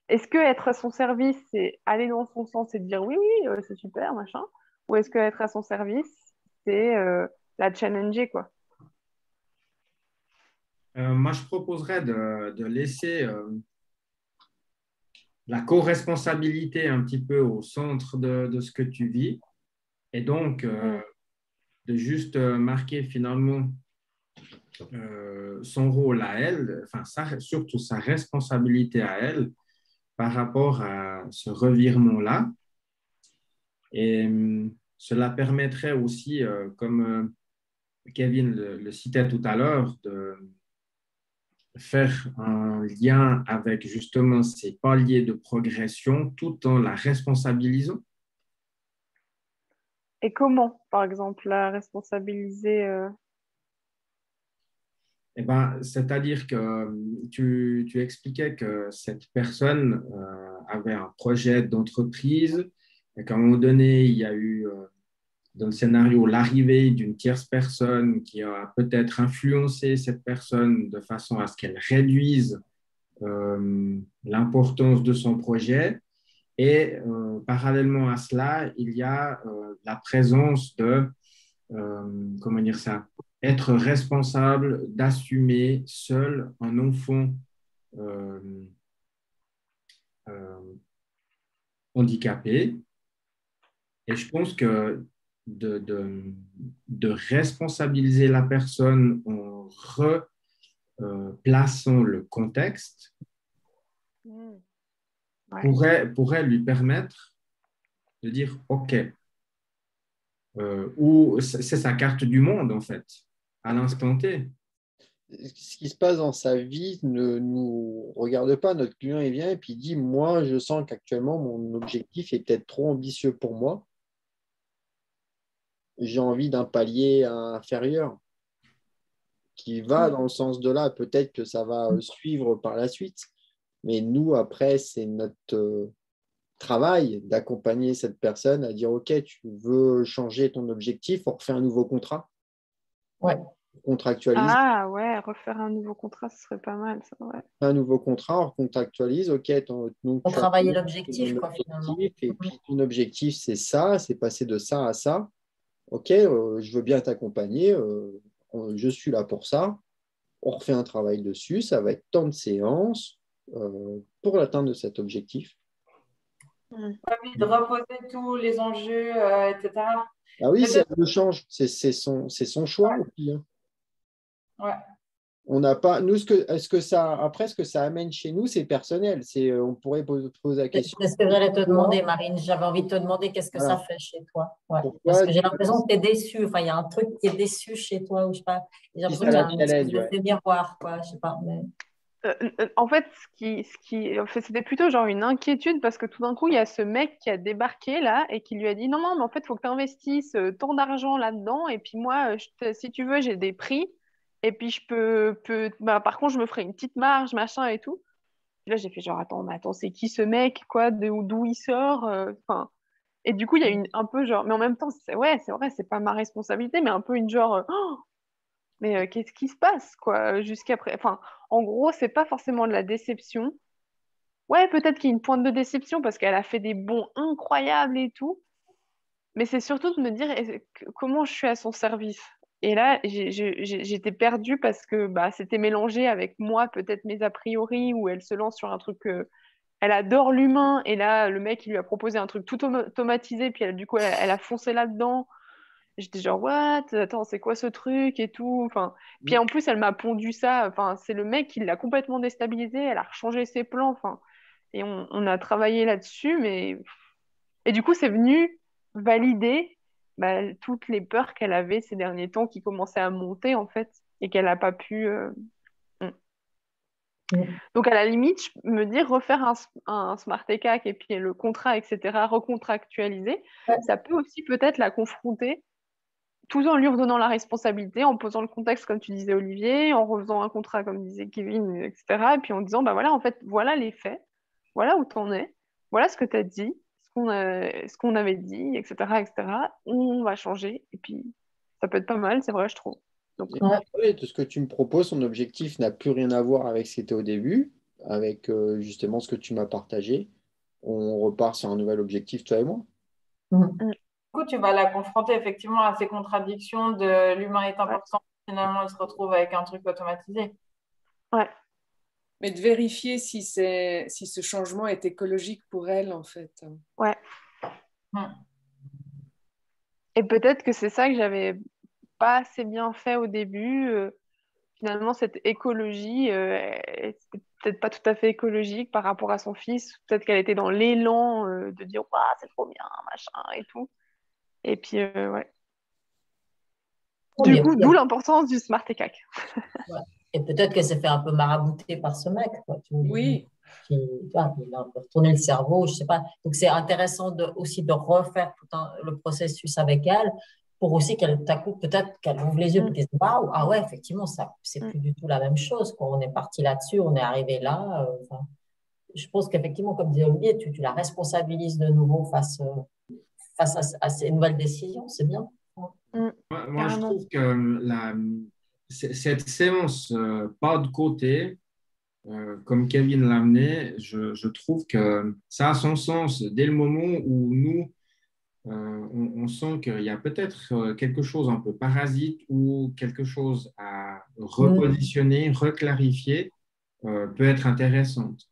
Est-ce que être à son service, c'est aller dans son sens et dire oui, oui, c'est super, machin, ou est-ce que être à son service, c'est la challenger, quoi. Moi, je proposerais de laisser la co-responsabilité un petit peu au centre de ce que tu vis et donc Mm. de juste marquer finalement son rôle à elle, enfin, surtout sa responsabilité à elle par rapport à ce revirement-là. Et cela permettrait aussi, comme Kevin le citait tout à l'heure, de faire un lien avec justement ces paliers de progression tout en la responsabilisant. Et comment, par exemple, la responsabiliser Eh ben, c'est-à-dire que tu expliquais que cette personne avait un projet d'entreprise et qu'à un moment donné, il y a eu dans le scénario l'arrivée d'une tierce personne qui a peut-être influencé cette personne de façon à ce qu'elle réduise l'importance de son projet. Et parallèlement à cela, il y a la présence de, comment dire ça, être responsable d'assumer seul un enfant euh, euh, handicapé. Et je pense que de responsabiliser la personne en replaçant le contexte Mm. Ouais. pourrait lui permettre de dire OK, ou c'est sa carte du monde en fait, à l'instant T. Ce qui se passe dans sa vie ne nous regarde pas. Notre client, il vient et puis il dit, moi, je sens qu'actuellement, mon objectif est peut-être trop ambitieux pour moi. J'ai envie d'un palier inférieur qui va dans le sens de là. Peut-être que ça va suivre par la suite. Mais nous, après, c'est notre travail d'accompagner cette personne à dire, OK, tu veux changer ton objectif, on refait un nouveau contrat, Ouais. on contractualise Ah ouais, refaire un nouveau contrat, ce serait pas mal, ça, ouais. un nouveau contrat, on contractualise, OK, donc Pour tu as travailler ton l'objectif, quoi, finalement. objectif, et puis ton objectif, c'est ça, c'est passer de ça à ça. OK, je veux bien t'accompagner, je suis là pour ça. On refait un travail dessus, ça va être tant de séances pour l'atteinte de cet objectif. Mm. Ah oui, de reposer tous les enjeux, etc. Ah oui, Mais si elle le change, c'est son choix aussi, hein. ouais. On n'a pas, nous, après, ce que ça amène chez nous, c'est personnel. On pourrait poser la question. C'est ce que j'allais te demander, Marine. J'avais envie de te demander qu'est-ce que ça fait chez toi. Ouais. Parce que j'ai l'impression que tu es déçue. Enfin, il y a un truc qui est déçu chez toi, ou je sais pas. J'ai l'impression qu'il y a un espèce de miroir, quoi. Je sais pas. Mais... En fait, en fait, c'était plutôt genre une inquiétude parce que tout d'un coup, il y a ce mec qui a débarqué là et qui lui a dit non, non, mais en fait, il faut que tu investisses tant d'argent là-dedans. Et puis moi, si tu veux, j'ai des prix. Et puis bah, par contre, je me ferai une petite marge, machin et tout. Et là, j'ai fait genre, attends, c'est qui ce mec, quoi, d'où il sort, enfin. Et du coup, il y a un peu genre, mais en même temps, ouais, c'est vrai, c'est pas ma responsabilité, mais un peu une genre, oh, mais qu'est-ce qui se passe, quoi, jusqu'après. Enfin, en gros, c'est pas forcément de la déception. Ouais, peut-être qu'il y a une pointe de déception parce qu'elle a fait des bons incroyables et tout. Mais c'est surtout de me dire comment je suis à son service. Et là, j'étais perdue parce que bah, c'était mélangé avec moi, peut-être mes a priori, où elle se lance sur un truc. Elle adore l'humain. Et là, le mec, il lui a proposé un truc tout automatisé. Puis du coup, elle a foncé là-dedans. J'étais genre, what? Attends, c'est quoi ce truc et tout? Enfin, puis en plus, elle m'a pondu ça. Enfin, c'est le mec qui l'a complètement déstabilisé. Elle a rechangé ses plans. Enfin, et on a travaillé là-dessus. Mais... Et du coup, c'est venu valider bah, toutes les peurs qu'elle avait ces derniers temps qui commençaient à monter, en fait, et qu'elle n'a pas pu. Donc, à la limite, je me dis refaire un Smart ECAC et puis le contrat, etc., recontractualiser, ça peut aussi peut-être la confronter tout en lui redonnant la responsabilité, en posant le contexte, comme tu disais, Olivier, en refaisant un contrat, comme disait Kevin, etc. Et puis en disant, bah voilà, en fait, voilà les faits, voilà où t'en es, voilà ce que tu as dit, ce qu'on avait dit, etc., etc. On va changer. Et puis, ça peut être pas mal, c'est vrai, je trouve. Donc, De ce que tu me proposes, son objectif n'a plus rien à voir avec ce qui était au début, avec justement ce que tu m'as partagé. On repart sur un nouvel objectif, toi et moi. Du coup, tu vas la confronter effectivement à ces contradictions de l'humain est important. Finalement, elle se retrouve avec un truc automatisé. ouais. Mais de vérifier si ce changement est écologique pour elle, en fait. Ouais. Hmm. Et peut-être que c'est ça que j'avais pas assez bien fait au début. Finalement, cette écologie, c'était peut-être pas tout à fait écologique par rapport à son fils. Peut-être qu'elle était dans l'élan de dire ouah, c'est trop bien, machin et tout. Et puis, ouais. Du coup, d'où l'importance du Smart ECAC. Ouais. Et peut-être qu'elle s'est fait un peu marabouter par ce mec, quoi. Oui. Il a un peu retourné le cerveau, je sais pas. Donc, c'est intéressant aussi de refaire le processus avec elle pour aussi qu'elle, peut-être qu'elle ouvre les yeux et qu'elle dise waouh, ah ouais, effectivement, ça, c'est plus du tout la même chose, quoi. On est parti là-dessus, on est arrivé là. Je pense qu'effectivement, comme disait Olivier, tu la responsabilises de nouveau face à ces nouvelles décisions, c'est bien. Moi, je trouve que cette séance pas de côté, comme Kevin l'a amené, je trouve que ça a son sens dès le moment où nous, on sent qu'il y a peut-être quelque chose un peu parasite ou quelque chose à repositionner, reclarifier, peut être intéressante.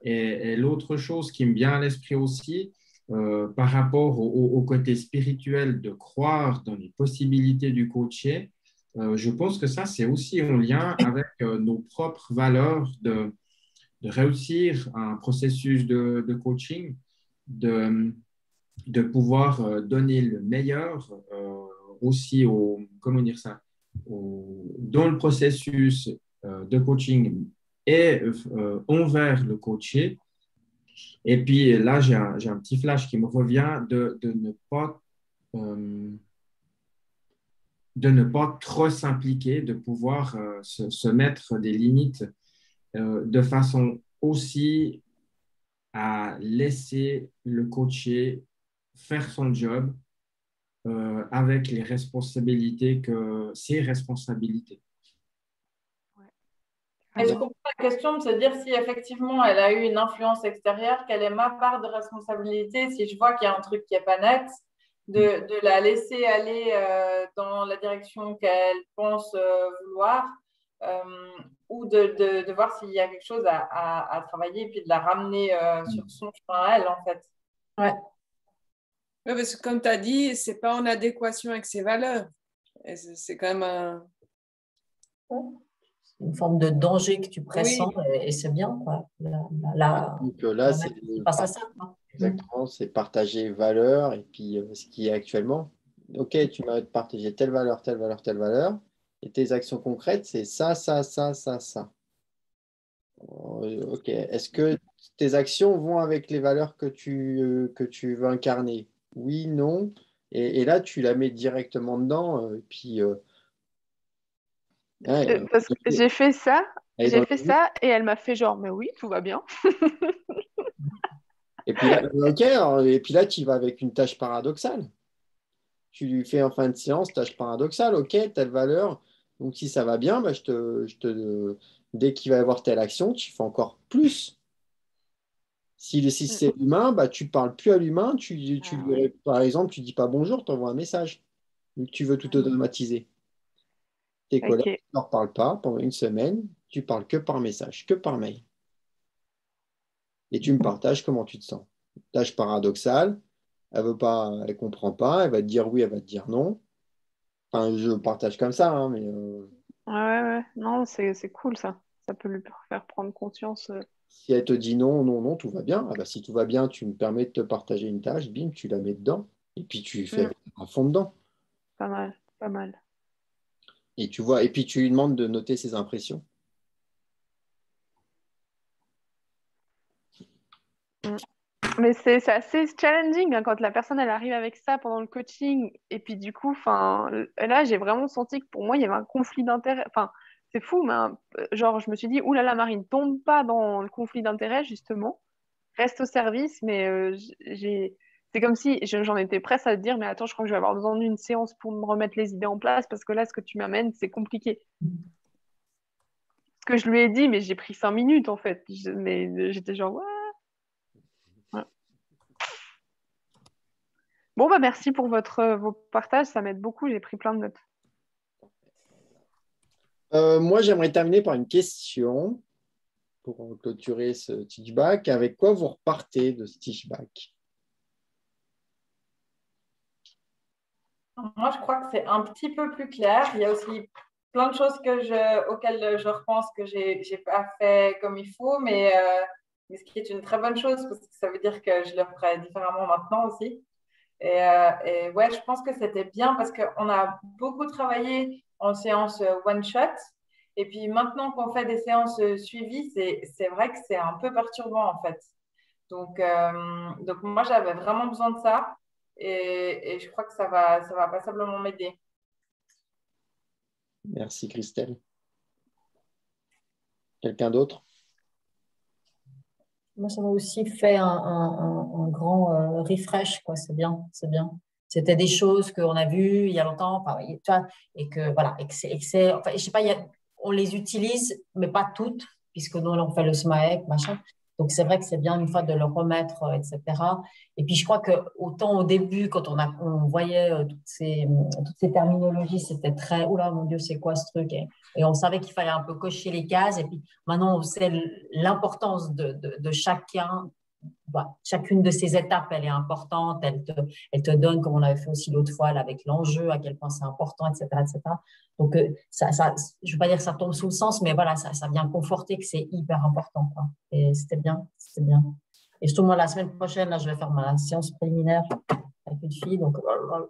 Et l'autre chose qui me vient à l'esprit aussi, par rapport au côté spirituel de croire dans les possibilités du coacher, je pense que ça, c'est aussi en lien avec nos propres valeurs de réussir un processus de coaching, de pouvoir donner le meilleur aussi comment dire ça, dans le processus de coaching et envers le coaché. Et puis là, j'ai un petit flash qui me revient de ne pas trop s'impliquer, de pouvoir se mettre des limites de façon aussi à laisser le coaché faire son job avec les responsabilités ses responsabilités. Et je comprends la question de se dire si effectivement elle a eu une influence extérieure, quelle est ma part de responsabilité si je vois qu'il y a un truc qui n'est pas net, de la laisser aller dans la direction qu'elle pense vouloir, ou de voir s'il y a quelque chose à travailler et puis de la ramener sur son chemin à elle, en fait. Ouais. Oui, parce que comme tu as dit, ce n'est pas en adéquation avec ses valeurs. Et c'est quand même un... une forme de danger que tu pressens Oui. et c'est bien, quoi. Là, Donc là, c'est face à ça, quoi. exactement, c'est partager valeur et puis ce qui est actuellement. Ok, tu m'as partagé telle valeur, telle valeur, telle valeur. Et tes actions concrètes, c'est ça, ça, ça, ça, ça. Ok. Est-ce que tes actions vont avec les valeurs que tu veux incarner? Oui, non. Et là, tu la mets directement dedans. Et puis, ouais, Parce que elle est dans j'ai le fait but. ça et elle m'a fait genre, mais oui, tout va bien. Et puis là, ok, alors, et puis là, tu y vas avec une tâche paradoxale. Tu lui fais en fin de séance, tâche paradoxale, ok, telle valeur. Donc si ça va bien, bah, dès qu'il va y avoir telle action, tu fais encore plus. Si Mm. c'est l'humain, bah, tu parles plus à l'humain, Ah ouais. par exemple, tu dis pas bonjour, tu envoies un message. Vu que tu veux tout automatiser. Tes collègues Ok. ne leur parlent pas pendant une semaine, tu parles que par message, que par mail. Et tu me partages comment tu te sens. Tâche paradoxale, elle veut pas, elle comprend pas, elle va te dire oui, elle va te dire non. Enfin, je partage comme ça, hein, mais Ouais, ouais, ouais. Non, c'est cool ça. Ça peut lui faire prendre conscience. si elle te dit non, non, non, tout va bien, ah bah, si tout va bien, tu me permets de te partager une tâche, bim, tu la mets dedans, et puis tu fais Mm. à fond dedans. Pas mal, pas mal. Et tu vois, et puis tu lui demandes de noter ses impressions. Mm. Mais c'est assez challenging hein, quand la personne elle arrive avec ça pendant le coaching et puis du coup, enfin là j'ai vraiment senti que pour moi il y avait un conflit d'intérêt. Enfin c'est fou, mais genre je me suis dit ouh là là Marine tombe pas dans le conflit d'intérêt justement, reste au service. Mais c'est comme si j'en étais presque à te dire mais attends je crois que je vais avoir besoin d'une séance pour me remettre les idées en place parce que là ce que tu m'amènes c'est compliqué. Ce que je lui ai dit mais j'ai pris 5 minutes en fait. Mais j'étais genre ouais. Ouais. Bon, bah merci pour vos partages, ça m'aide beaucoup, j'ai pris plein de notes. Moi, j'aimerais terminer par une question pour clôturer ce teachback. Avec quoi vous repartez de ce teachback? Moi, je crois que c'est un petit peu plus clair. Il y a aussi plein de choses auxquelles je repense que j'ai pas fait comme il faut, mais ce qui est une très bonne chose parce que ça veut dire que je le ferai différemment maintenant aussi. Et ouais, je pense que c'était bien parce qu'on a beaucoup travaillé en séance one shot. Et puis maintenant qu'on fait des séances suivies, c'est vrai que c'est un peu perturbant en fait. Donc moi, j'avais vraiment besoin de ça et je crois que ça va passablement m'aider. Merci, Christelle. Quelqu'un d'autre? Moi, ça m'a aussi fait un grand refresh, quoi. C'est bien, c'est bien. C'était des choses qu'on a vues il y a longtemps, enfin, tu vois, et que voilà, enfin, je sais pas, on les utilise, mais pas toutes, puisque nous, on fait le SMAEC, machin. Donc, c'est vrai que c'est bien une fois de le remettre, etc. Et puis, je crois que autant au début, quand on voyait toutes ces terminologies, c'était très, oula, mon Dieu, c'est quoi ce truc? Et on savait qu'il fallait un peu cocher les cases. Et puis, maintenant, on sait l'importance de chacun. Bah, chacune de ces étapes, elle est importante. Elle te donne, comme on avait fait aussi l'autre fois, là, avec l'enjeu, à quel point c'est important, etc., etc. Donc, je ne veux pas dire que ça tombe sous le sens, mais voilà, ça vient conforter que c'est hyper important, quoi. Et c'était bien, c'était bien. Et surtout, moi, la semaine prochaine, là, je vais faire ma séance préliminaire avec une fille, donc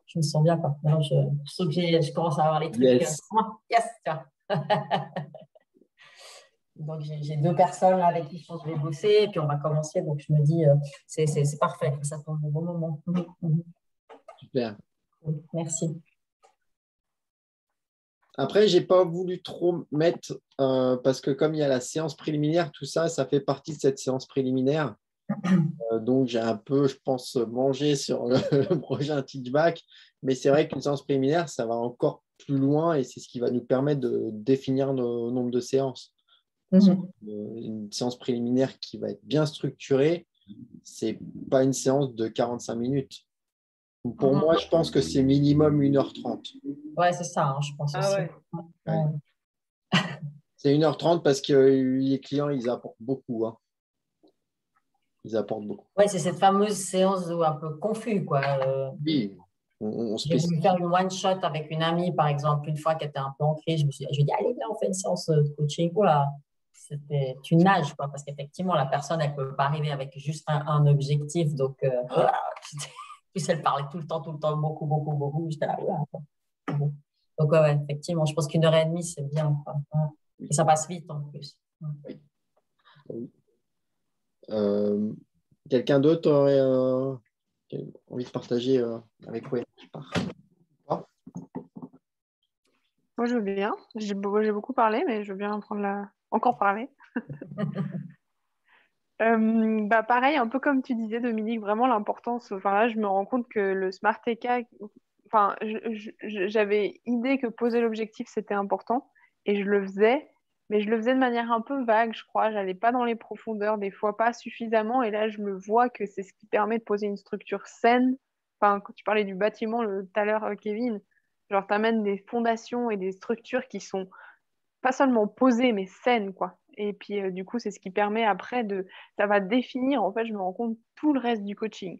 je me sens bien, quoi. Là, je sens que je commence à avoir les trucs. Yes. Yes, tu vois. Donc, j'ai deux personnes là, avec qui je pense que je vais bosser, et puis on va commencer. Donc, je me dis, c'est parfait, ça tombe au bon moment. Super. Merci. Après, j'ai pas voulu trop mettre, parce que comme il y a la séance préliminaire, tout ça, ça fait partie de cette séance préliminaire. Donc, j'ai un peu, je pense, mangé sur le prochain teachback. Mais c'est vrai qu'une séance préliminaire, ça va encore plus loin et c'est ce qui va nous permettre de définir nos nombres de séances. Une séance préliminaire qui va être bien structurée, c'est pas une séance de 45 minutes. Pour moi, je pense que c'est minimum 1h30. Ouais, c'est ça, hein, je pense Ah aussi. ouais. Ouais. C'est 1h30 parce que les clients, ils apportent beaucoup. Hein. Ils apportent beaucoup. Ouais, c'est cette fameuse séance où un peu confus, quoi. Oui. on J'ai voulu faire une one-shot avec une amie, par exemple, une fois qu'elle était un peu en crise. Je lui ai dit, allez, viens, on fait une séance de coaching. Oula, tu nages, quoi, parce qu'effectivement, la personne, elle ne peut pas arriver avec juste un objectif. Donc, plus elle parlait tout le temps, beaucoup, beaucoup, beaucoup. J'étais là, oula, quoi. Donc, ouais, effectivement, je pense qu'une heure et demie, c'est bien, quoi. Et ça passe vite en plus. Oui. Quelqu'un d'autre aurait envie de partager avec Wayne? Moi, je veux bien. J'ai beaucoup parlé, mais je veux bien encore parler. Pareil, un peu comme tu disais, Dominique, vraiment l'importance. Enfin, là, je me rends compte que le Smart TK, enfin, j'avais idée que poser l'objectif, c'était important et je le faisais, mais je le faisais de manière un peu vague, je crois. J'allais pas dans les profondeurs, des fois pas suffisamment. Et là, je me vois que c'est ce qui permet de poser une structure saine. Enfin, quand tu parlais du bâtiment tout à l'heure, Kevin, genre, tu amènes des fondations et des structures qui sont pas seulement posée, mais saine, quoi. Et puis, du coup, c'est ce qui permet après ça va définir, en fait, je me rends compte, tout le reste du coaching.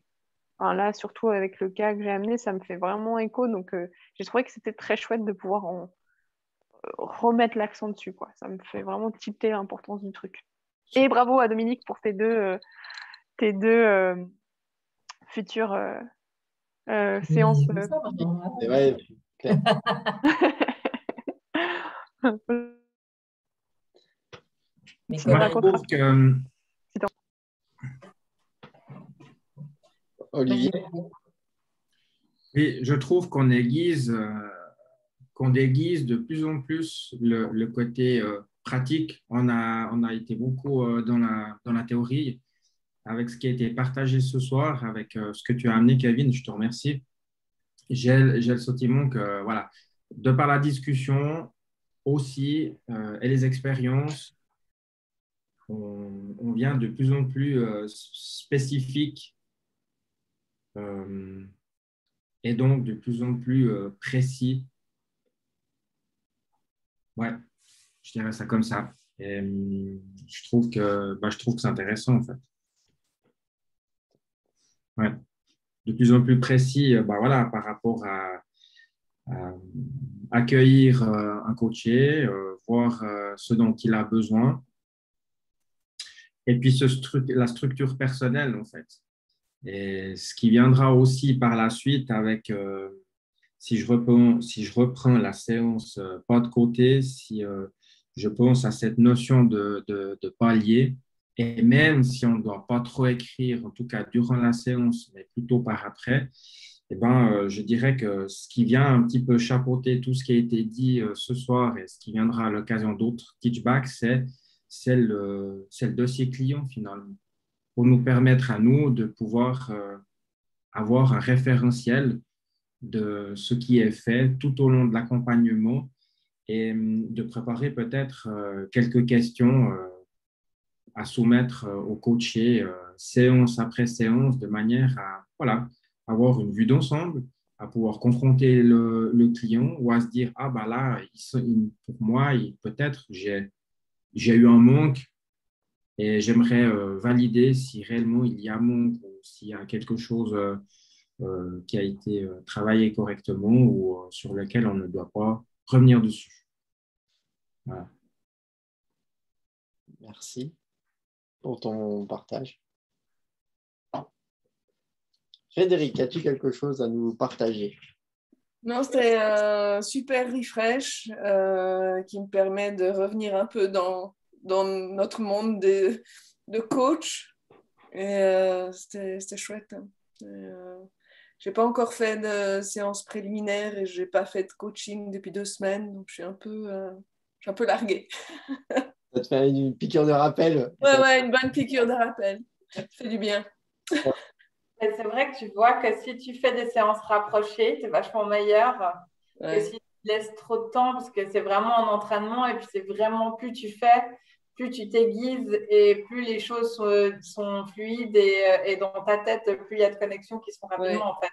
Enfin, là, surtout avec le cas que j'ai amené, ça me fait vraiment écho. Donc, j'ai trouvé que c'était très chouette de pouvoir remettre l'accent dessus, quoi. Ça me fait vraiment tilter l'importance du truc. Et bravo à Dominique pour tes deux futures séances. C'est vrai, clair. Mais Moi, comme je trouve que, Olivier, oui, je trouve qu'on déguise de plus en plus le côté pratique. On a été beaucoup dans la théorie avec ce qui a été partagé ce soir, avec ce que tu as amené, Kevin. Je te remercie. J'ai le sentiment que, voilà, de par la discussion aussi et les expériences, on vient de plus en plus spécifique et donc de plus en plus précis. Ouais, je dirais ça comme ça. Et, je trouve que c'est intéressant en fait. Ouais. De plus en plus précis voilà, par rapport à accueillir un coaché, voir ce dont il a besoin. Et puis la structure personnelle en fait. Et ce qui viendra aussi par la suite avec, si je reprends la séance pas de côté, si je pense à cette notion de palier, et même si on ne doit pas trop écrire, en tout cas durant la séance, mais plutôt par après, eh ben, je dirais que ce qui vient un petit peu chapeauter tout ce qui a été dit ce soir et ce qui viendra à l'occasion d'autres teachbacks, c'est le dossier client finalement, pour nous permettre à nous de pouvoir avoir un référentiel de ce qui est fait tout au long de l'accompagnement et de préparer peut-être quelques questions à soumettre au coaché séance après séance de manière à voilà, avoir une vue d'ensemble, à pouvoir confronter le client ou à se dire, ah bah là, pour moi, peut-être j'ai eu un manque et j'aimerais valider si réellement il y a manque ou s'il y a quelque chose qui a été travaillé correctement ou sur lequel on ne doit pas revenir dessus. Voilà. merci pour ton partage. Frédéric, as-tu quelque chose à nous partager? Non, c'était un super refresh qui me permet de revenir un peu dans notre monde de coach. Et c'était chouette. J'ai pas encore fait de séance préliminaire et j'ai pas fait de coaching depuis 2 semaines, donc je suis un peu larguée. Ça te fait une piqûre de rappel? Ouais, une bonne piqûre de rappel. Ça fait du bien. Et c'est vrai que tu vois que si tu fais des séances rapprochées, tu es vachement meilleur que si tu laisses trop de temps, parce que c'est vraiment un entraînement et puis c'est vraiment plus tu fais, plus tu t'aiguises et plus les choses sont fluides et dans ta tête, plus il y a de connexions qui se font rapidement en fait.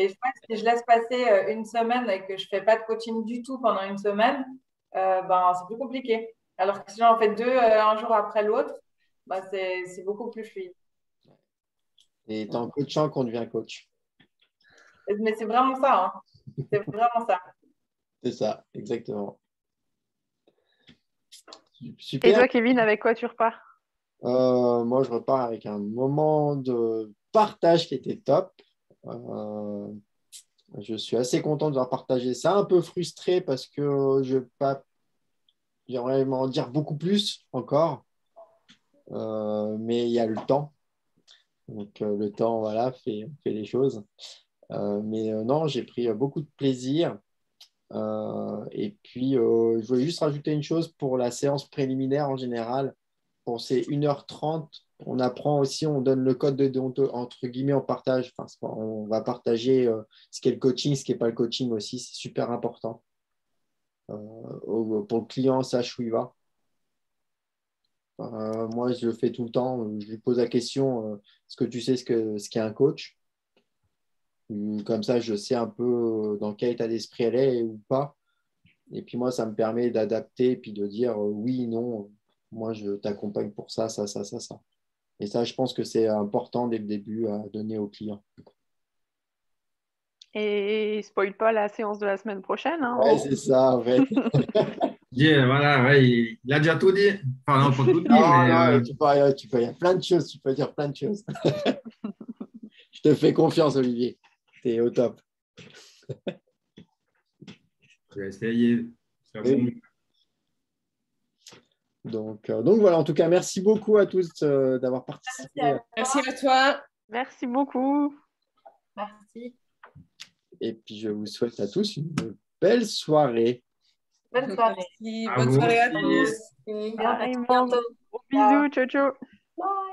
Et je crois que si je laisse passer une semaine et que je ne fais pas de coaching du tout pendant une semaine, c'est plus compliqué. Alors que si j'en fais deux un jour après l'autre, c'est beaucoup plus fluide. Et en coachant qu'on devient coach. Mais c'est vraiment ça. Hein. C'est vraiment ça. C'est ça, exactement. Et Super. toi, Kevin, avec quoi tu repars? Moi, je repars avec un moment de partage qui était top. Je suis assez content de devoir partager ça. Un peu frustré parce que j'aimerais en dire beaucoup plus encore. Mais il y a le temps. Donc, le temps, voilà, fait les choses. Mais non, j'ai pris beaucoup de plaisir. Et puis, je voulais juste rajouter une chose pour la séance préliminaire en général. Pour ces 1h30, on apprend aussi, on donne le code de déontologie, entre guillemets, on partage. Enfin, on va partager ce qu'est le coaching, ce qui n'est pas le coaching aussi. C'est super important. Pour le client, sache où il va. Moi, je le fais tout le temps. Je lui pose la question, est-ce que tu sais ce qu'est un coach? Comme ça, je sais un peu dans quel état d'esprit elle est ou pas. Et puis moi, ça me permet d'adapter et puis de dire oui, non, moi, je t'accompagne pour ça, ça, ça, ça, ça. Et ça, je pense que c'est important dès le début à donner aux clients. Et spoil pas la séance de la semaine prochaine. Hein, Ouais, c'est ça, en fait. Voilà, ouais, il a déjà tout dit. Enfin, non, pas tout dit, Non, mais non, il y a plein de choses, tu peux dire plein de choses. Je te fais confiance, Olivier. Tu es au top. je vais essayer. C'est bon. Donc voilà, en tout cas, merci beaucoup à tous d'avoir participé. Merci à toi. merci beaucoup. Merci. Et puis, je vous souhaite à tous une belle soirée. Bonne soirée. Merci. À Bonne vous soirée à aussi. tous. À Pareillement. bientôt. Gros bisous. Ciao, ciao. Ciao.